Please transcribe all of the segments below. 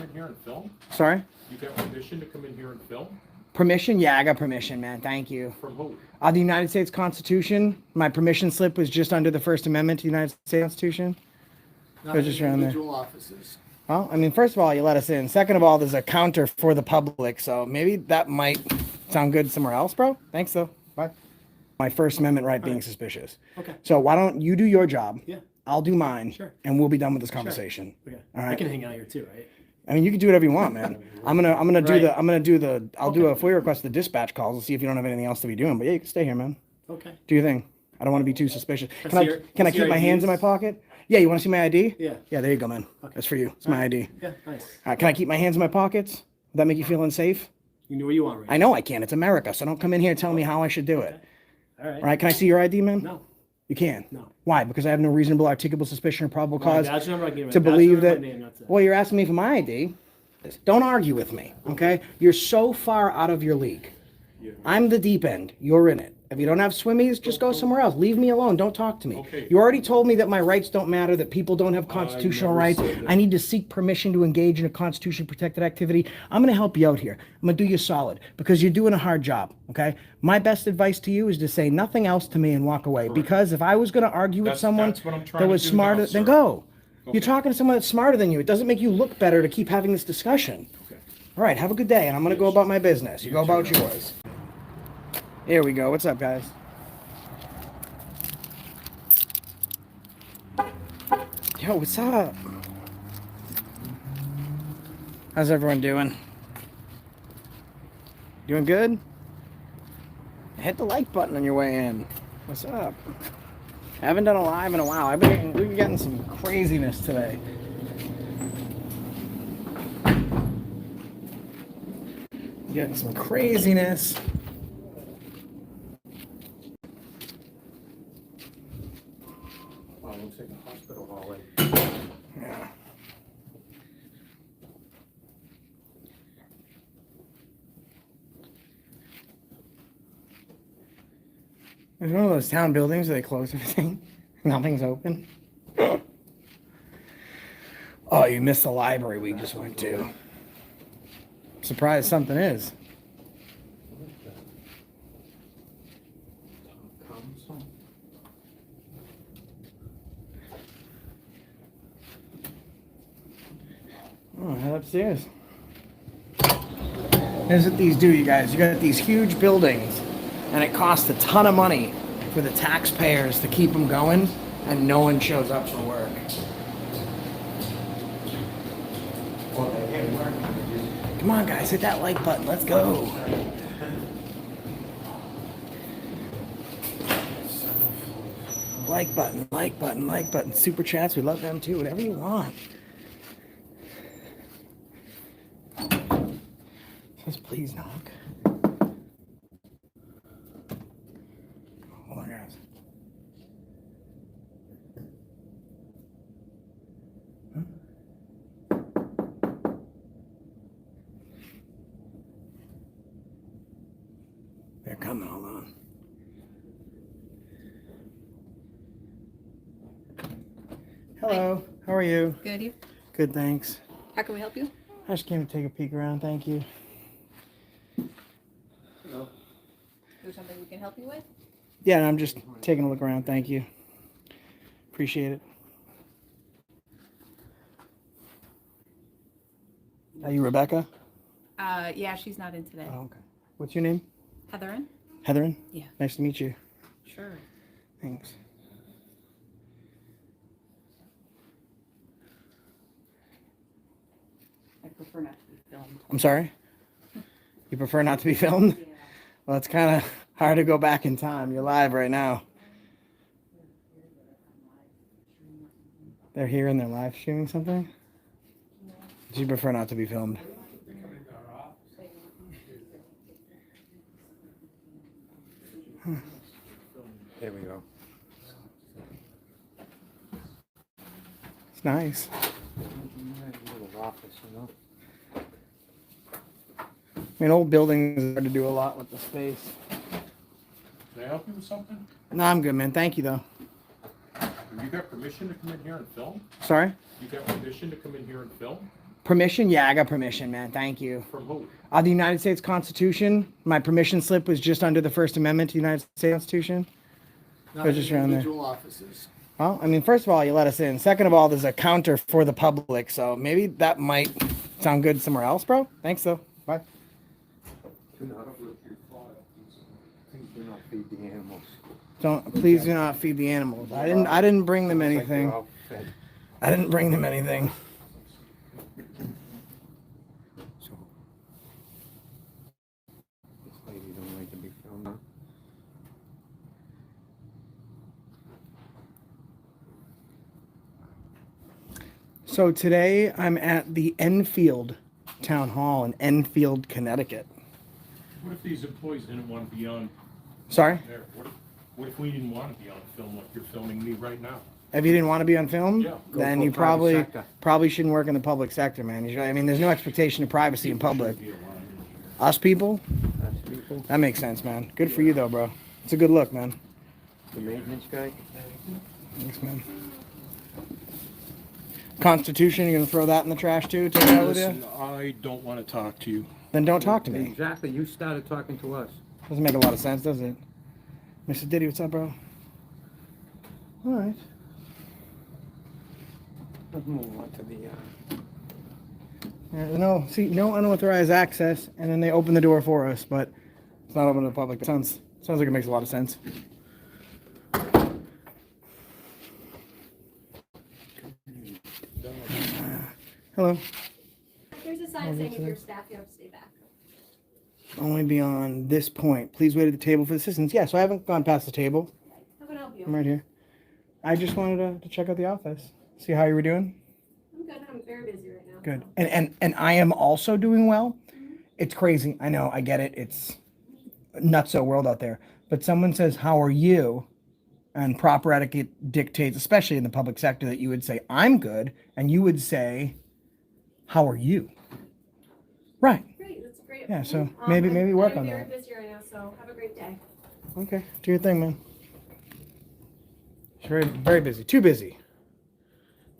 in here and film? Sorry? You got permission to come in here and film? Permission? Yeah, I got permission, man. Thank you. From who? The United States Constitution. My permission slip was just under the First Amendment to the United States Constitution. Not Just around there. individual offices. Well, I mean, first of all, you let us in. Second of all, there's a counter for the public, so maybe that might sound good somewhere else, bro. Thanks, though. Bye. My First Amendment right being suspicious. Okay. So why don't you do your job? Yeah. I'll do mine. Sure. And we'll be done with this conversation. Okay. All right. I can hang out here too, right? I mean, you can do whatever you want, man. I'm gonna do Right. I'll do a FOIA request to the dispatch calls and see if you don't have anything else to be doing. But yeah, you can stay here, man. Okay. Do your thing. I don't want to be too suspicious. Can Can I I see your- can I see keep your my hands in my IDs? pocket? Yeah, you want to see my ID? Yeah. Yeah, there you go, man. Okay. That's for you. It's my ID. Yeah, nice. All right, can I keep my hands in my pockets? Would that make you feel unsafe? You can do what you want, right? I know I can. It's America, so don't come in here telling me how I should do it. All right. All right, can I see your ID, man? No. You can? No. Why? Because I have no reasonable, articulable suspicion or probable My cause badge number, I can give you to my badge believe number, that. my name, that's it. Well, you're asking me for my ID. Don't argue with me, okay? You're so far out of your league. I'm the deep end. You're in it. If you don't have swimmies, just go somewhere else. Leave me alone. Don't talk to me. Okay. You already told me that my rights don't matter, that people don't have constitutional never rights. said that. I need to seek permission to engage in a constitution-protected activity. I'm going to help you out here. I'm going to do you solid because you're doing a hard job, okay? My best advice to you is to say nothing else to me and walk away. Because if I was going to argue with someone That's what I'm trying that to was do smarter, now, then sir. go. You're Okay. talking to someone that's smarter than you. It doesn't make you look better to keep having this discussion. Okay. All right, have a good day, and I'm going to go about my business. You go about yours. Here we go. What's up, guys? Yo, what's up? How's everyone doing? Doing good? Hit the like button on your way in. What's up? I haven't done a live in a while. We've been getting some craziness today. Getting some craziness. Wow, looks like a hospital hallway. Yeah. It's one of those town buildings where they close everything. Nothing's open. Oh, you missed the library we just went to. Surprised something is. Oh, head upstairs. Here's what these do, you guys. You got these huge buildings, and it costs a ton of money for the taxpayers to keep them going, and no one shows up for work. Come on, guys, hit that like button. Let's go. Like button, like button, like button. Super chats, we love them too. Whatever you want. Just please knock. Hold on, guys. They're coming, hold on. Hello, how are you? Good, you? Good, thanks. How can we help you? I just came to take a peek around, thank you. Hello. Is there something we can help you with? Yeah, I'm just taking a look around, thank you. Appreciate it. Are you Rebecca? Yeah, she's not in today. Oh, okay. What's your name? Heatherin? Heatherin? Yeah. Nice to meet you. Sure. Thanks. I prefer not to be filmed. I'm sorry? You prefer not to be filmed? Yeah. Well, it's kind of hard to go back in time. You're live right now. They're here and they're live streaming something? Do you prefer not to be filmed? There we go. It's nice. Little office, you know. I mean, old buildings are hard to do a lot with the space. Can I help you with something? No, I'm good, man. Thank you, though. You got permission to come in here and film? Sorry? You got permission to come in here and film? Permission? Yeah, I got permission, man. Thank you. From who? The United States Constitution. My permission slip was just under the First Amendment to the United States Constitution. Not Just around there. individual offices. Well, I mean, first of all, you let us in. Second of all, there's a counter for the public, so maybe that might sound good somewhere else, bro. Thanks, though. Bye. Do not Please do not feed the animals. Please do not feed the animals. I didn't bring them Like they're anything. all fed. I didn't bring them anything. So, this lady don't like to be filmed. Huh? So today I'm at the Enfield Town Hall in Enfield, Connecticut. What if these employees didn't want to be on Sorry? there? What if we didn't want to be on film like you're filming me right now? If you didn't want to be on film, Yeah, go then for you private sector. probably shouldn't work in the public sector, man. I mean, there's no expectation of privacy in public. Us people, That's people. that makes sense, man. Good for you though, bro. It's a good look, man. The maintenance guy. Thanks, man. Constitution, you gonna throw that in the trash too? Take that with you? Listen, I don't want to talk to you. Then don't talk to me. Exactly. You started talking to us. Doesn't make a lot of sense, does it? Mr. Diddy, what's up, bro? All right. Let's move on to the. No unauthorized access, and then they open the door for us, but it's not open to the public. Sounds like it makes a lot of sense. Hello. There's a sign saying if you're staff, you have to stay back. Only beyond this point. Please wait at the table for assistance. Yeah, so I haven't gone past the table. How can I help you? I'm right here. I just wanted to check out the office, see how you were doing. I'm good. I'm very busy right now. Good. so- And I am also doing well. It's crazy. I know. I get it. It's nutso world out there. But someone says, "How are you?" And proper etiquette dictates, especially in the public sector, that you would say, "I'm good," and you would say, "How are you?" Right. Great. That's great. Yeah, so maybe work on I'm that. very busy right now, so have a great day. Okay. Do your thing, man. It's very busy. Too busy.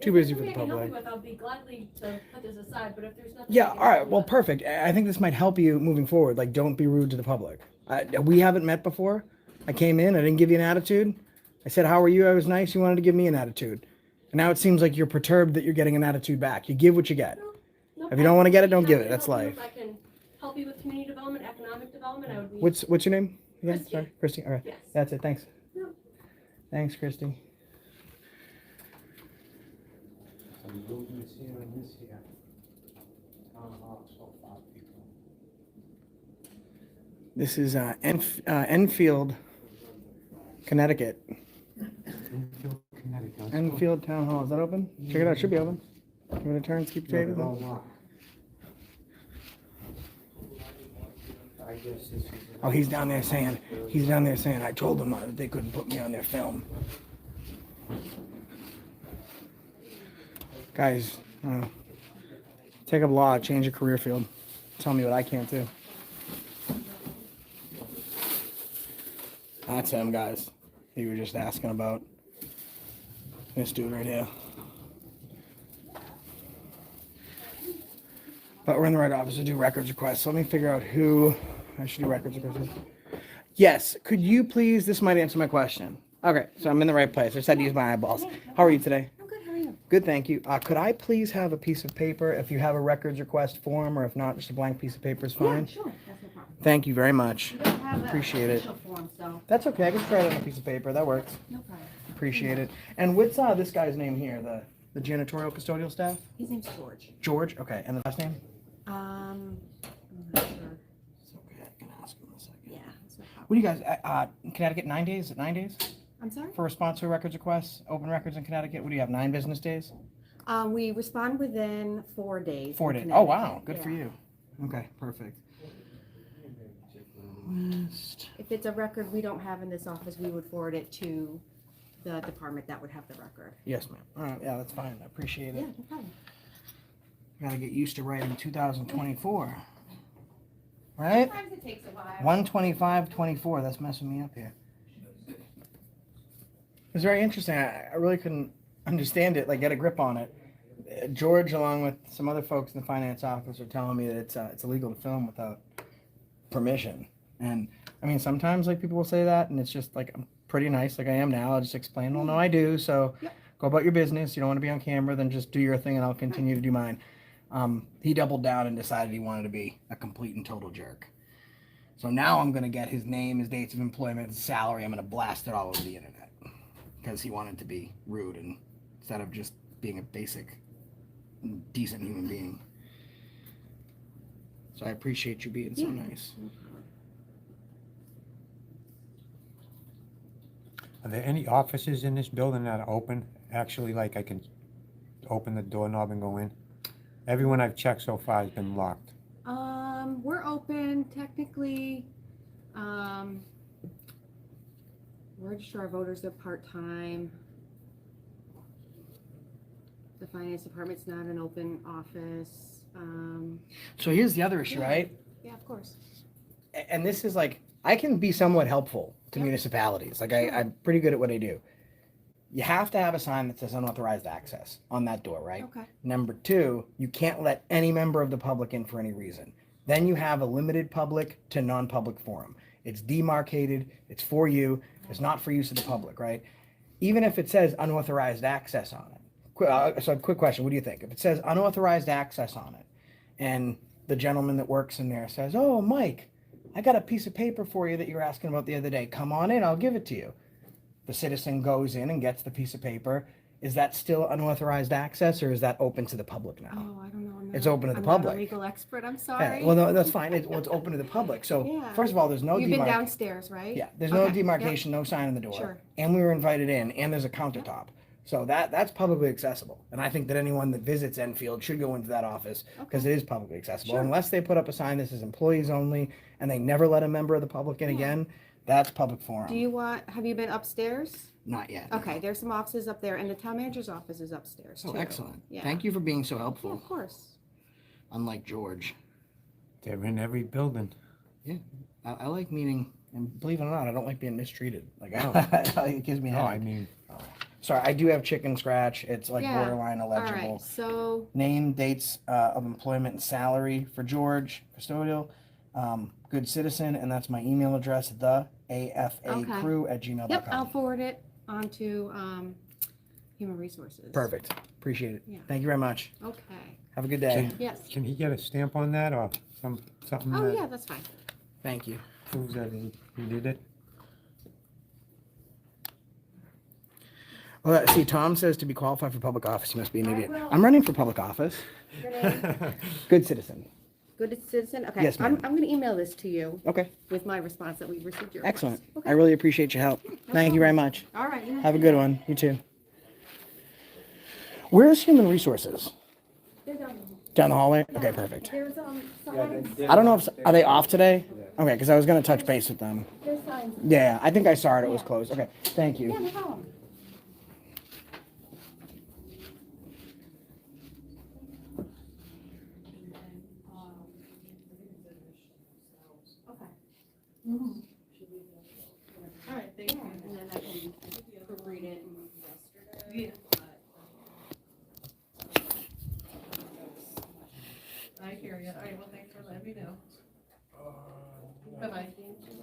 Too busy for the If there's something I can help public. you with, I'll be gladly to put this aside. But if there's nothing, Yeah, I can all right. help you Well, with- perfect. I think this might help you moving forward. Like, don't be rude to the public. We haven't met before. I came in. I didn't give you an attitude. I said, "How are you?" I was nice. You wanted to give me an attitude. And now it seems like you're perturbed that you're getting an attitude back. You give what you get. No If you problem. don't want to get it, don't I'd be give it. happy to That's help you. life. If I can help you with community development, economic development, I would be. What's your name? Again? Christy. Sorry, Christy. All right. Yes. That's it. Thanks. No. Thanks, Christy. Some movements here and this here. Town hall, so far, people. This is Enfield, Connecticut. Enfield, Connecticut. Let's go. Enfield Town Hall. Is that open? Check it out. It should be open. Give it a turn. Keep No, trading. they're all locked. I guess this is. Oh, he's down there saying. I told them that they couldn't put me on their film. Guys, take up law, change your career field. Tell me what I can't do. That's him, guys. You were just asking about this dude right here. But we're in the right office to do records requests. So let me figure out who I should do records requests with. Yes, could you please, this might answer my question. Okay, so I'm in the right place. I just had to use my eyeballs. How are you today? I'm good. How are you? Good, thank you. Could I please have a piece of paper if you have a records request form, or if not, just a blank piece of paper is fine? Yeah, sure. That's no problem. Thank you very much. You don't have Appreciate it. official form, so That's okay. I can try it on a piece of paper. That works. no problem. Appreciate it. And what's this guy's name here? The janitorial custodial staff? His name's George. George. Okay. And the last name? I'm not sure. It's okay. I can ask him in a second. Yeah, that's no problem. What do you guys? In Connecticut, 9 days? Is it 9 days I'm sorry? for response to records requests? Open records in Connecticut. What do you have? 9 business days? We respond within 4 days. 4 in days. Oh wow. Connecticut. Good for Yeah. you. Okay. Perfect. West. If it's a record we don't have in this office, we would forward it to the department that would have the record. Yes, ma'am. All right. Yeah, that's fine. I appreciate Yeah, it. no problem. Gotta get used to writing 2024. Right? Sometimes it takes a while. 125-24. That's messing me up here. It's very interesting. I really couldn't understand it, like get a grip on it. George, along with some other folks in the finance office, are telling me that it's illegal to film without permission. And I mean, sometimes like people will say that, and it's just like I'm pretty nice, like I am now. I'll just explain. Well, no, I do. So go about your business. You don't want to be on camera, then just do your thing, and I'll continue to do mine. He doubled down and decided he wanted to be a complete and total jerk. So now I'm going to get his name, his dates of employment, his salary. I'm going to blast it all over the internet because he wanted to be rude and instead of just being a basic, decent human being. So I appreciate you being so nice. Are there any offices in this building that are open? Actually, like I can open the doorknob and go in? Everyone I've checked so far has been locked. We're open technically. Registrar of voters are part-time. The finance department's not an open office. So here's the other issue, right? Yeah, of course. And this is like, I can be somewhat helpful to Yep. municipalities. Like I'm pretty good at what I do. You have to have a sign that says unauthorized access on that door, right? Okay. Number two, you can't let any member of the public in for any reason. Then you have a limited public to non-public forum. It's demarcated, it's for you, it's not for use of the public, right? Even if it says unauthorized access on it. So quick question, what do you think? If it says unauthorized access on it, and the gentleman that works in there says, oh, Mike, I got a piece of paper for you that you were asking about the other day. Come on in, I'll give it to you. The citizen goes in and gets the piece of paper. Is that still unauthorized access, or is that open to the public now? Oh, I don't know. It's open to the I'm public. not a legal expert. I'm Yeah, sorry. well, no, that's fine. It's open to the public. So Yeah. first of all, there's no You've been demarcation. downstairs, right? Yeah, there's no Okay, demarcation, no sign on the door. Sure. And we were invited in, and there's a countertop. So that's publicly accessible. And I think that anyone that visits Enfield should go into that office because it is publicly accessible. Sure. Unless they put up a sign that says employees only and they never let a member of the public in again, that's public forum. Have you been upstairs? Not yet. Okay, there's some offices up there, and the town manager's office is upstairs Oh, too. excellent. Yeah. Thank you for being so Yeah, helpful. of course. Unlike George. They're in every building. Yeah, I like meeting, and believe it or not, I don't like being mistreated. Like, it gives me a No, I headache. mean, Sorry, I do have chicken scratch. It's like Yeah. borderline All illegible. right, so Name, dates of employment, and salary for George, custodial, good citizen, and that's my email address, theafacrew@gmail.com. yep, I'll forward it on to Human Resources. Perfect. Appreciate it. Yeah. Thank you very much. Okay. Have a good day. Yes. can he get a stamp on that or something Oh that yeah, that's fine. Thank you. proves that he did it? Well, see, Tom says to be qualified for public office, you must be an idiot. I'm running for public office. Good citizen. Good citizen. Okay. Yes, ma'am. I'm going to email this to you Okay, with my response that we received your excellent. request. I Okay. really appreciate your help. Thank you very much. All right. Have a good one. You too. Where's Human Resources? Down the hallway? Okay, perfect. There's signs. I don't know if, are they off today? Okay, because I was going to touch base with them. There's signs. Yeah, I think I saw it. It was closed. Okay, thank Yeah, you. no problem. Okay. All right, thank you. And then I can proofread it and. Yeah. I hear you. All right, well, thanks for letting me know. Bye-bye.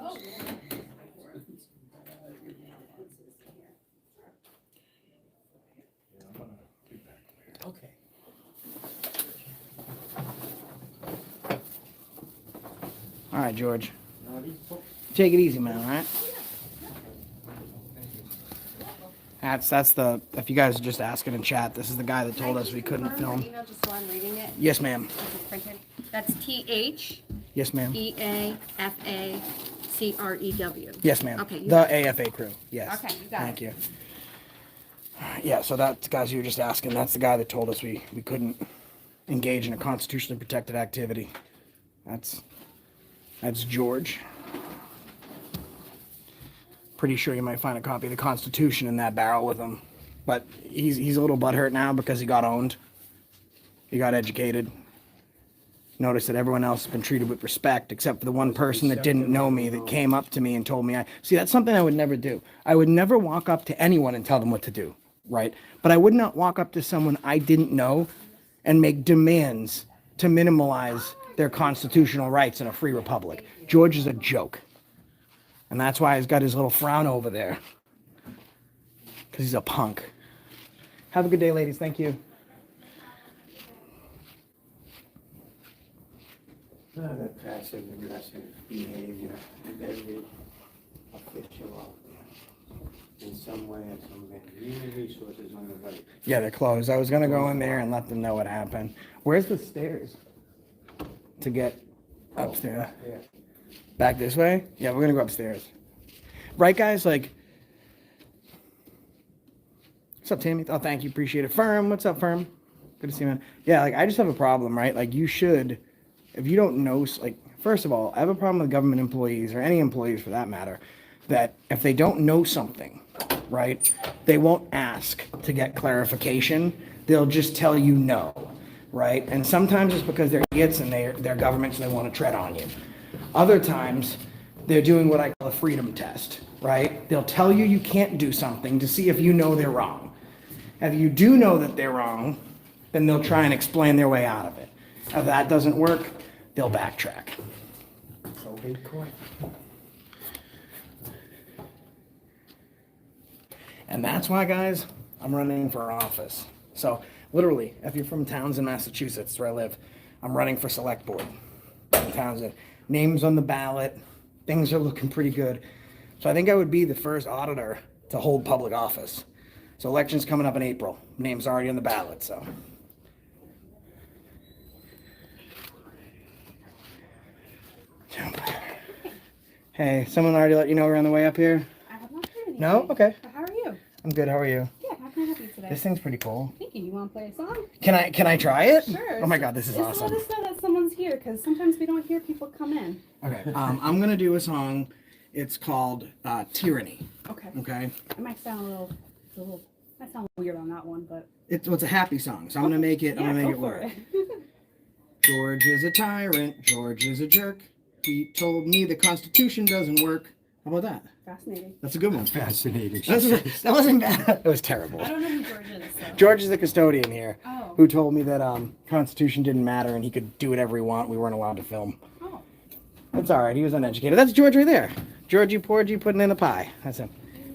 Oh. Okay. All right, George. Take it easy, man, all right? That's the, if you guys are just asking in chat, this is the guy that told us we couldn't Confirm your film. email just so I'm reading it. Yes, ma'am. This is printed. That's THEAFACREW. Yes, ma'am. Yes. Yes, ma'am. Okay, you The got it. AFA crew. Yes. Okay, you got Thank it. you. Yeah, so that guys you were just asking, that's the guy that told us we couldn't engage in a constitutionally protected activity. That's George. Pretty sure you might find a copy of the Constitution in that barrel with him. But he's a little butthurt now because he got owned. He got educated. Noticed that everyone else has been treated with respect, except for the one person that didn't know me that came up to me and told me. See, that's something I would never do. I would never walk up to anyone and tell them what to do, right? But I would not walk up to someone I didn't know and make demands to minimize their constitutional rights in a free republic. George is a joke. And that's why he's got his little frown over there. Because he's a punk. Have a good day, ladies. Thank you. The passive aggressive behavior of every official out there. In some way or some way. Human resources on the right. Yeah, they're closed. I was going to go in there and let them know what happened. Where's the stairs to get upstairs? Yeah. Back this way? Yeah, we're going to go upstairs. Right, guys? Like, what's up, Tammy? Oh, thank you. Appreciate it. Firm, what's up, Firm? Good to see you, man. Yeah, like, I just have a problem, right? Like, you should, if you don't know, like, first of all, I have a problem with government employees, or any employees for that matter, that if they don't know something, right, they won't ask to get clarification. They'll just tell you no, right? And sometimes it's because they're idiots and they're governments and they want to tread on you. Other times, they're doing what I call a freedom test, right? They'll tell you you can't do something to see if you know they're wrong. If you do know that they're wrong, then they'll try and explain their way out of it. If that doesn't work, they'll backtrack. So Bitcoin. And that's why, guys, I'm running for office. So, literally, if you're from Townsend, Massachusetts, where I live, I'm running for select board in Townsend. Names on the ballot. Things are looking pretty good. So I think I would be the first auditor to hold public office. So election's coming up in April. Name's already on the ballot, so. Hey, someone already let you know we're on the way up here? I have not heard anything. No? Okay. But how are you? I'm good, how are you? Yeah, how can I help you today? This thing's pretty cool. Thank you. You want to play a song? Can I try it? Sure. Oh my god, this is Just awesome. let us know that someone's here, because sometimes we don't hear people come in. Okay, I'm gonna do a song. It's called Tyranny. Okay. Okay, It might sound a little, might sound weird on that one, but. it's a happy song, so I'm gonna make it. I'm gonna make it go for work. it. George is a tyrant. George is a jerk. He told me the Constitution doesn't work. How about that? Fascinating. That's a good one. Fascinating. That wasn't bad. That was terrible. I don't know who George is, so. George is the custodian here, Oh. who told me that Constitution didn't matter and he could do whatever he want. We weren't allowed to film. Oh. It's all right. He was uneducated. That's George right there. Georgie Porgy putting in the pie. That's him.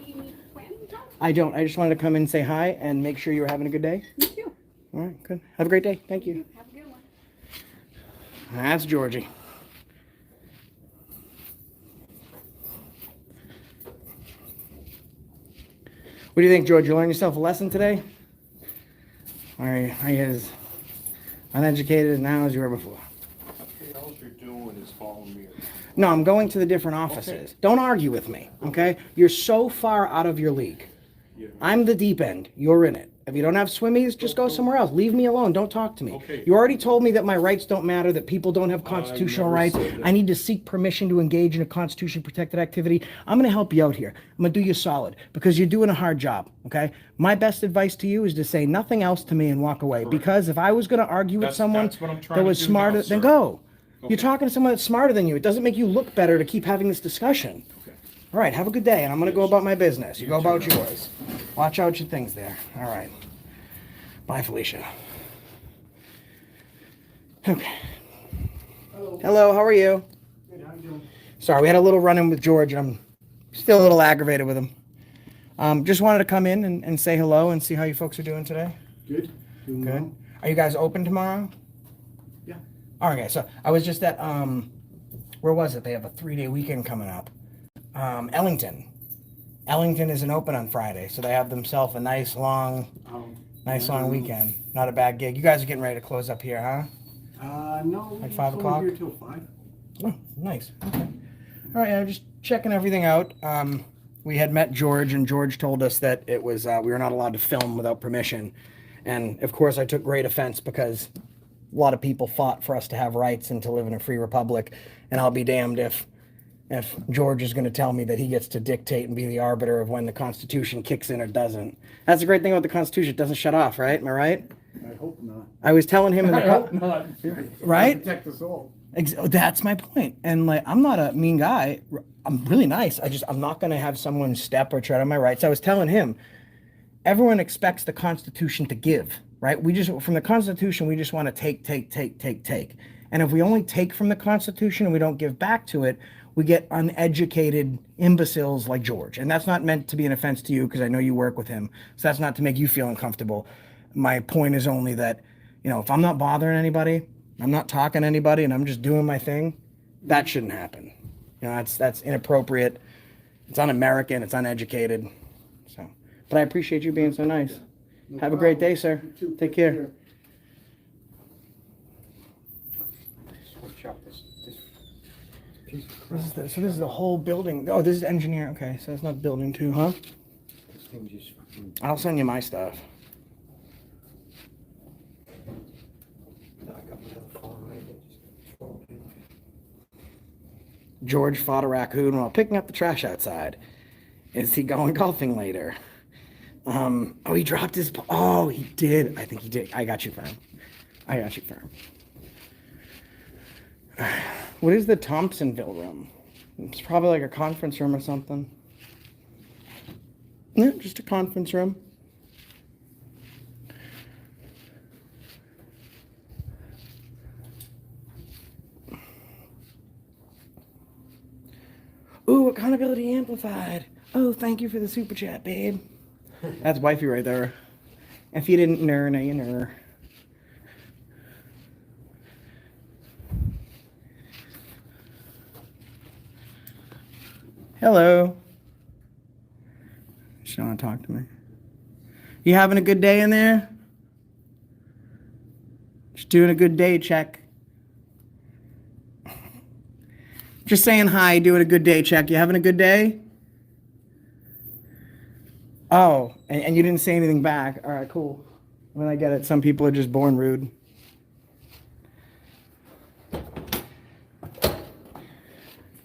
You need Quentin? I don't. I just wanted to come in and say hi and make sure you were having a good day. Me too. All right, good. Have a great day. Thank you. Have a good one. That's Georgie. What do you think, George? You learned yourself a lesson today? Are you as uneducated now as you were before? What else you're doing is following me. No, I'm going to the different offices. Don't argue with me, okay? You're so far out of your league. Yeah. I'm the deep end. You're in it. If you don't have swimmies, just go somewhere else. Leave me alone. Don't talk to me. Okay. You already told me that my rights don't matter, that people don't have constitutional never rights. said that. I need to seek permission to engage in a constitution-protected activity. I'm going to help you out here. I'm going to do you solid because you're doing a hard job, okay? My best advice to you is to say nothing else to me and walk away. Because if I was going to argue with someone That's what I'm trying that to was do smarter, now, then sir. go. Okay. You're talking to someone that's smarter than you. It doesn't make you look better to keep having this discussion. Okay. All right, have a good day, and I'm going to go about my business. You go about yours. Watch out your things there. All right. Bye, Felicia. Okay. Hello, how are you? Good, how you doing? Sorry, we had a little run-in with George, and I'm still a little aggravated with him. Just wanted to come in and say hello and see how you folks are doing today. Good. Doing Good. well. Are you guys open tomorrow? Yeah. Okay, so I was just at, where was it? They have a 3-day weekend coming up. Ellington. Ellington isn't open on Friday, so they have themselves a nice long weekend. Not a bad gig. You guys are getting ready to close up here, huh? No. Like it's 5 only o'clock? Here till 5. Oh, nice. Okay. All right, I'm just checking everything out. We had met George, and George told us that it was we were not allowed to film without permission. And of course, I took great offense because a lot of people fought for us to have rights and to live in a free republic. And I'll be damned if George is going to tell me that he gets to dictate and be the arbiter of when the Constitution kicks in or doesn't. That's the great thing about the Constitution. It doesn't shut off, right? Am I right? I hope not. I was telling him in the not. Right? Protect us all. That's my point. And like, I'm not a mean guy. I'm really nice. I'm not going to have someone step or tread on my rights. I was telling him, everyone expects the Constitution to give. right? We just, from the Constitution, we just want to take. And if we only take from the Constitution and we don't give back to it, we get uneducated imbeciles like George. And that's not meant to be an offense to you, because I know you work with him. So that's not to make you feel uncomfortable. My point is only that, you know, if I'm not bothering anybody, I'm not talking to anybody, and I'm just doing my thing, that shouldn't happen. You know, that's inappropriate. It's un-American. It's uneducated. So, but I appreciate you being so nice. No Have a great problem. day, sir. You too. Take care. Switch up this piece of This crap. is so this is the whole building. Oh, this is engineer. Okay, so it's not building too, huh? This thing just fucking, I'll send you my stuff. I got my other phone right there, just throw it in. George fought a raccoon while picking up the trash outside. Is he going golfing later? Oh, he dropped his. Oh, he did. I think he did. I got you, firm. I got you, firm. What is the Thompsonville room? It's probably like a conference room or something. Yeah, just a conference room. Ooh, accountability amplified. Oh, thank you for the super chat, babe. That's wifey right there. If you didn't know, now you know. Hello. She don't want to talk to me. You having a good day in there? Just doing a good day check. Just saying hi, doing a good day check. You having a good day? Oh, and you didn't say anything back. All right, cool. I mean, I get it. Some people are just born rude.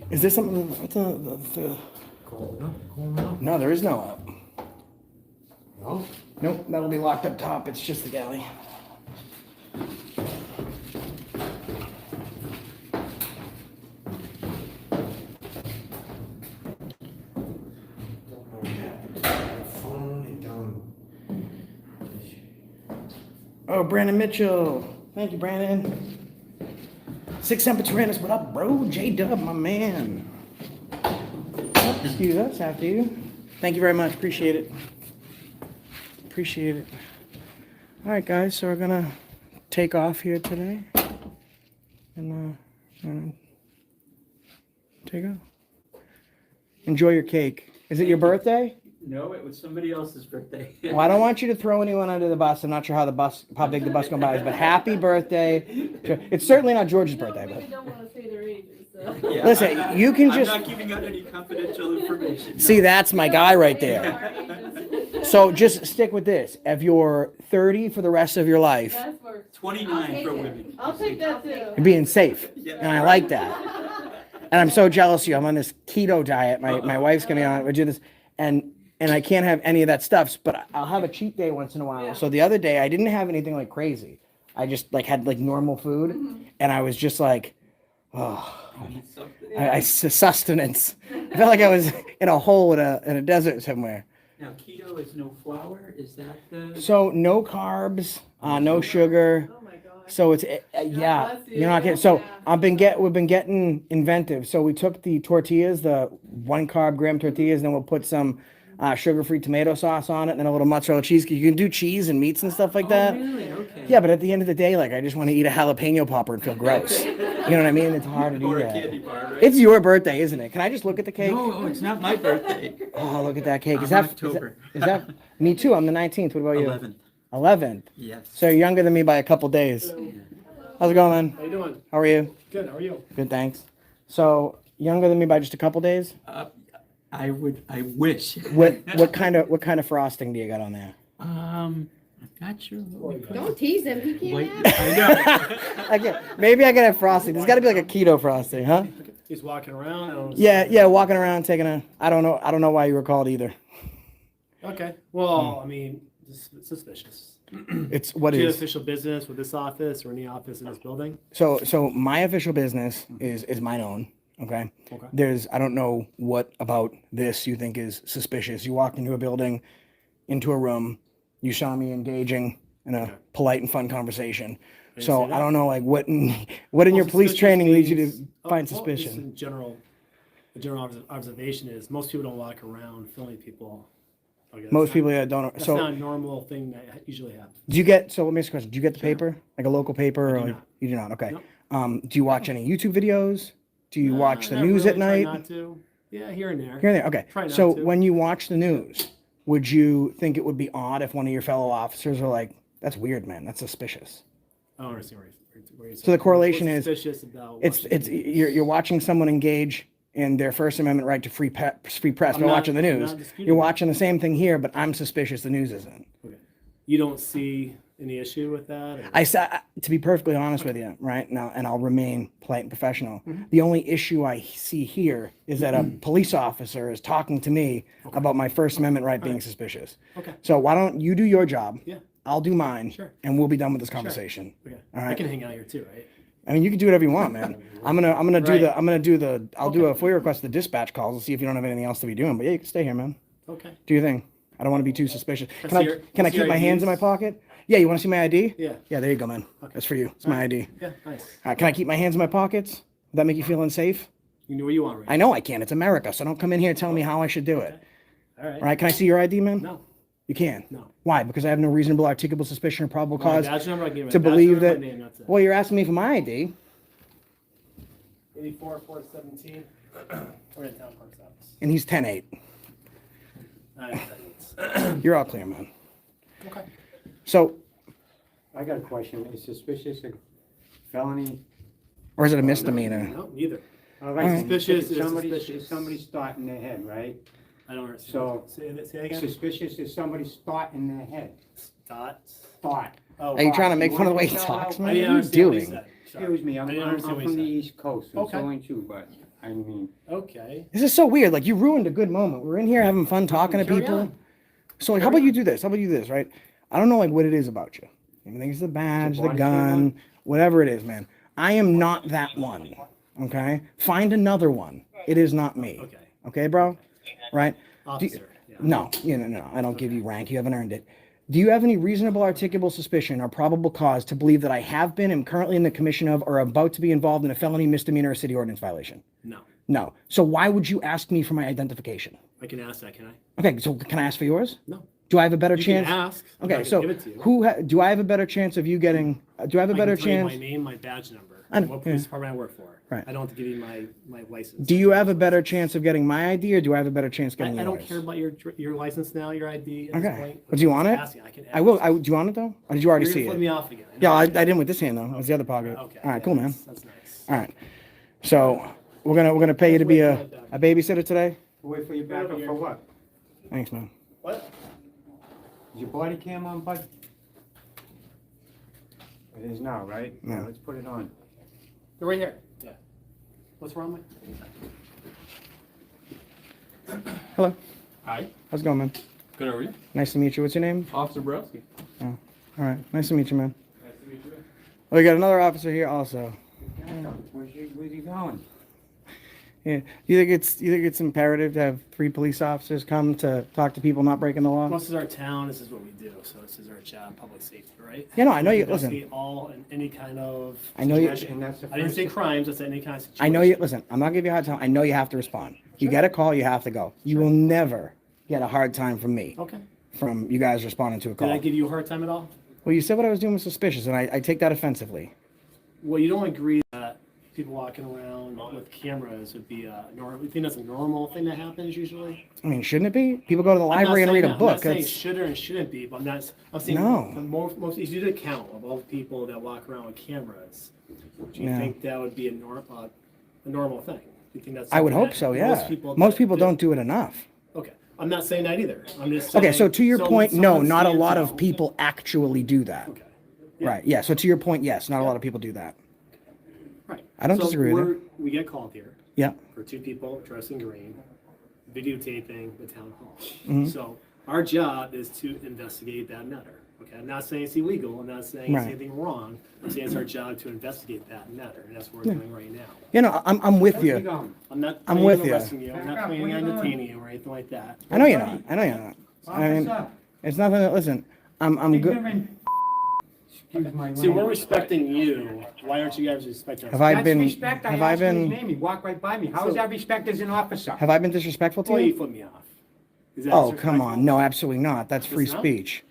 Is there something? What's the... Going up. No, there is no up. No? Nope, that'll be locked up top. It's just the galley. Phone and down. Oh, Brandon Mitchell. Thank you, Brandon. Six Semparanus, what up, bro? J-Dub, my man. Oh, excuse us after you. Thank you very much. Appreciate it. Appreciate it. All right, guys, so we're going to take off here today. And take off. Enjoy your cake. Is it your birthday? No, it was somebody else's birthday. Well, I don't want you to throw anyone under the bus. I'm not sure how big the bus going by is, but happy birthday. It's certainly not George's birthday, Maybe but don't wanna say their ages, so. Yeah, listen, you can I'm just not giving out any confidential information. see. That's my guy right there. there. So just stick with this. If you're 30 for the rest of your life, That's for, 29 for women. I'll take that too. you're being safe, Yeah. and I like that. And I'm so jealous of you. I'm on this keto diet. My wife's gonna be on it. We do this, and I can't have any of that stuff. But I'll have a cheat day once in a while. Yeah. So the other day I didn't have anything like crazy. I just like had like normal food, and I was just like, oh. You need something. I sustenance. I felt like I was in a hole in a desert somewhere. Now, keto is no flour, is that the? So no carbs, no sugar. Oh my gosh. So it's yeah, bless you. you're not getting. So Yeah. we've been getting inventive. So we took the tortillas, the 1 carb graham tortillas, and then we'll put some sugar-free tomato sauce on it, and then a little mozzarella cheese. You can do cheese and meats and stuff like that. Oh, really? Okay. Yeah, but at the end of the day, like I just want to eat a jalapeno popper and feel gross. You know what I mean? It's hard to do Or a that. candy bar, right? It's your birthday, isn't it? Can I just look at the cake? No, it's not my birthday. Oh, look at that cake. Is I'm that October. Is that me too? I'm the 19th. What about you? 11th. 11th. Yes. So you're younger than me by a couple days. How's it going, man? How you doing? How are you? Good, how are you? Good, thanks. So younger than me by just a couple days. I wish. What kind of frosting do you got on there? I'm not sure what we put. Don't tease him, he can't Wait, have it. I know. Maybe I can have frosting. There's got to be like a keto frosting, huh? He's walking around. I don't Yeah, walking around taking a. I don't know why you were called either. Okay. Well, I mean, it's suspicious. It's what Do you have is. official business with this office or any office in this building? So my official business is mine own. Okay. Okay. I don't know what about this you think is suspicious. You walked into a building, into a room, you saw me engaging in a Okay. polite and fun conversation. didn't So say that. I don't know, like what in your police Suspicious training leads you to means- find well, suspicion. just in general, the general observation is most people don't walk around filming people. Okay, that's Most not- people don't. That's So not a normal thing that usually happens. do you get? So let me ask you a question. Do you get the Sure. paper, like a local paper, I or do like, not. you do not? Okay. No. Do you watch any YouTube videos? Do you watch the Not news really, at try night? Not to. Yeah, here and there. Here and there. Okay. Try not So to. when you watch the news, would you think it would be odd if one of your fellow officers were like, "That's weird, man. That's suspicious." I don't understand where you're So the correlation what's is suspicious about It's watching it's the news? you're watching someone engage in their First Amendment right to free press I'm by not- watching the I'm news. not disputing You're that. watching the same thing here, but I'm suspicious the news isn't. Okay. You don't see any issue with that? or- I said, to be perfectly honest with you, right now, and I'll remain polite and professional. Mm-hmm. The only issue I see here is that a police officer is talking to me about my First Amendment right being suspicious. Okay. So why don't you do your job? Yeah. I'll do mine, Sure. and we'll be done with this conversation. Okay. All I right. can hang out here too, right? I mean, you can do whatever you want, man. I'm gonna Right. I'll do a FOIA request to the dispatch calls and see if you don't have anything else to be doing. But yeah, you can stay here, man. Okay. Do your thing. I don't want to be too suspicious. I Can I see your- can I see keep your my hands in my IDs? pocket? Yeah, you want to see my ID? Yeah. Yeah, there you go, man. That's for you. It's my ID. Yeah, nice. Can I keep my hands in my pockets? Would that make you feel unsafe? You know what you want, right? I know I can. It's America, so don't come in here telling me how I should do it. All right. All right? Can I see your ID, man? No. You can. No. Why? Because I have no reasonable articulable suspicion or probable My cause badge number, I can give you to my badge believe number, that. my name, that's it. Well, you're asking me for my ID. 84 417. We're in town park's office. And he's 10-8. You're all clear, man. Okay. So, I got a question. Is suspicious a felony? or is it a misdemeanor? No, neither. Like Alright. Suspicious is somebody's, suspicious. somebody's thought in their head, right? I don't understand. So- Say that again? Suspicious is somebody's thought in their head. Dot. Thought. Oh, Are you trying to You make fun of the way he want to talks, tell man? I didn't What are you understand what he doing? said. Sorry. Excuse me, I I'm didn't understand what from he the said. East Coast, and Okay. so ain't you, but, I mean, Okay. This is so weird. Like, you ruined a good moment. We're in here having fun talking to Carry people. on. So, like, how about you do this? How about you do this, right? I don't know, like, what it is about you. You think it's the badge, the body gun, camera? whatever it is, man. I am not that one, okay? Find another one. It is not me. Okay. Okay, bro? Right? Officer. Yeah. No, no. I don't give you rank. You haven't earned it. Do you have any reasonable articulable suspicion or probable cause to believe that I have been, am currently in the commission of, or about to be involved in a felony, misdemeanor, or city ordinance violation? No. No. So why would you ask me for my identification? I can ask that, can I? Okay, so can I ask for yours? No. Do I have a better You chance? can ask. I'm Okay, not gonna so give it to you. do I have a better chance of you getting? Do I have a I better can tell you chance? my name, my badge number, I know, and what police yeah. department I work for. Right. I don't have to give you my license. Do you have a better chance of getting my ID, or do I have a better chance I getting yours? don't care about your license now, your ID at this Okay. point. Well, do you want it? Asking, I can I will. ask. Do you want it though, or did you already You're see gonna flip it? me off again. Yeah, I didn't with this hand though. It was the other pocket. Okay. All right, yeah, cool, man. That's nice. All right. So we're gonna pay you to be a babysitter today. wait for your backup for what? Thanks, man. What? Is your body cam on, bud? It is now, right? Yeah. Let's put it on. They're right here. Yeah. What's wrong with? Hello. Hi, How's it going, man? good over you? Nice to meet you. What's your name? Officer Borowski. All right. Nice to meet you, man. Nice to meet you. Well, we got another officer here also. Where's he going? Yeah. You think it's imperative to have 3 police officers come to talk to people not breaking the law? This is our town. This is what we do. So this is our job, public safety, right? Yeah, no, I know you. We Listen, investigate all and any kind of. I know you. situation. And that's the I didn't first say thing. crimes. I said any kind of situation. I know you. Listen, I'm not giving you a hard time. I know you have to respond. You get a call, you have to go. You will never get a hard time from me, Okay. from you guys responding to a Did call. I give you a hard time at all? Well, you said what I was doing was suspicious, and I take that offensively. Well, you don't agree that people walking around with cameras would be normal. You think that's a normal thing that happens usually? I mean, shouldn't it be? People go to the library and read a book. I'm not saying That's, should or shouldn't be, but I'm saying No. most if you did a count of all the people that walk around with cameras, do you Yeah. think that would be a normal thing? Do you think that's I would something hope that so. Yeah. Most people don't do it enough. Okay, I'm not saying that either. I'm just saying, Okay, so to your when point, no, someone not a stands lot of out- people actually do that. Okay. Yeah. Right. Yeah. So to your point, yes, not a lot of people do that. Right. I don't So disagree with we're- We get called here Yeah. for 2 people dressed in green, videotaping the town hall. Mm-hmm. So our job is to investigate that matter. Okay, I'm not saying it's illegal. I'm not saying it's Right. anything wrong. I'm saying it's our job to investigate that matter, and that's what we're doing right now. You know, I'm with Where's he you. going? I'm not I'm planning with on you. arresting you. I'm not planning on detaining you or anything like that. I know you're not. I know you're not. I mean, Officer, it's nothing. Listen, I'm good. ignorant use my See, we're language. respecting you. Why aren't you guys respecting us? Have I That's been, respect. I have I asked him his been, name. He walked right by me. How is that respect as an officer? have I been disrespectful to Well, you you? flipped me off. Is that Oh, come disrespectful? on. No, absolutely not. That's free It's not? speech.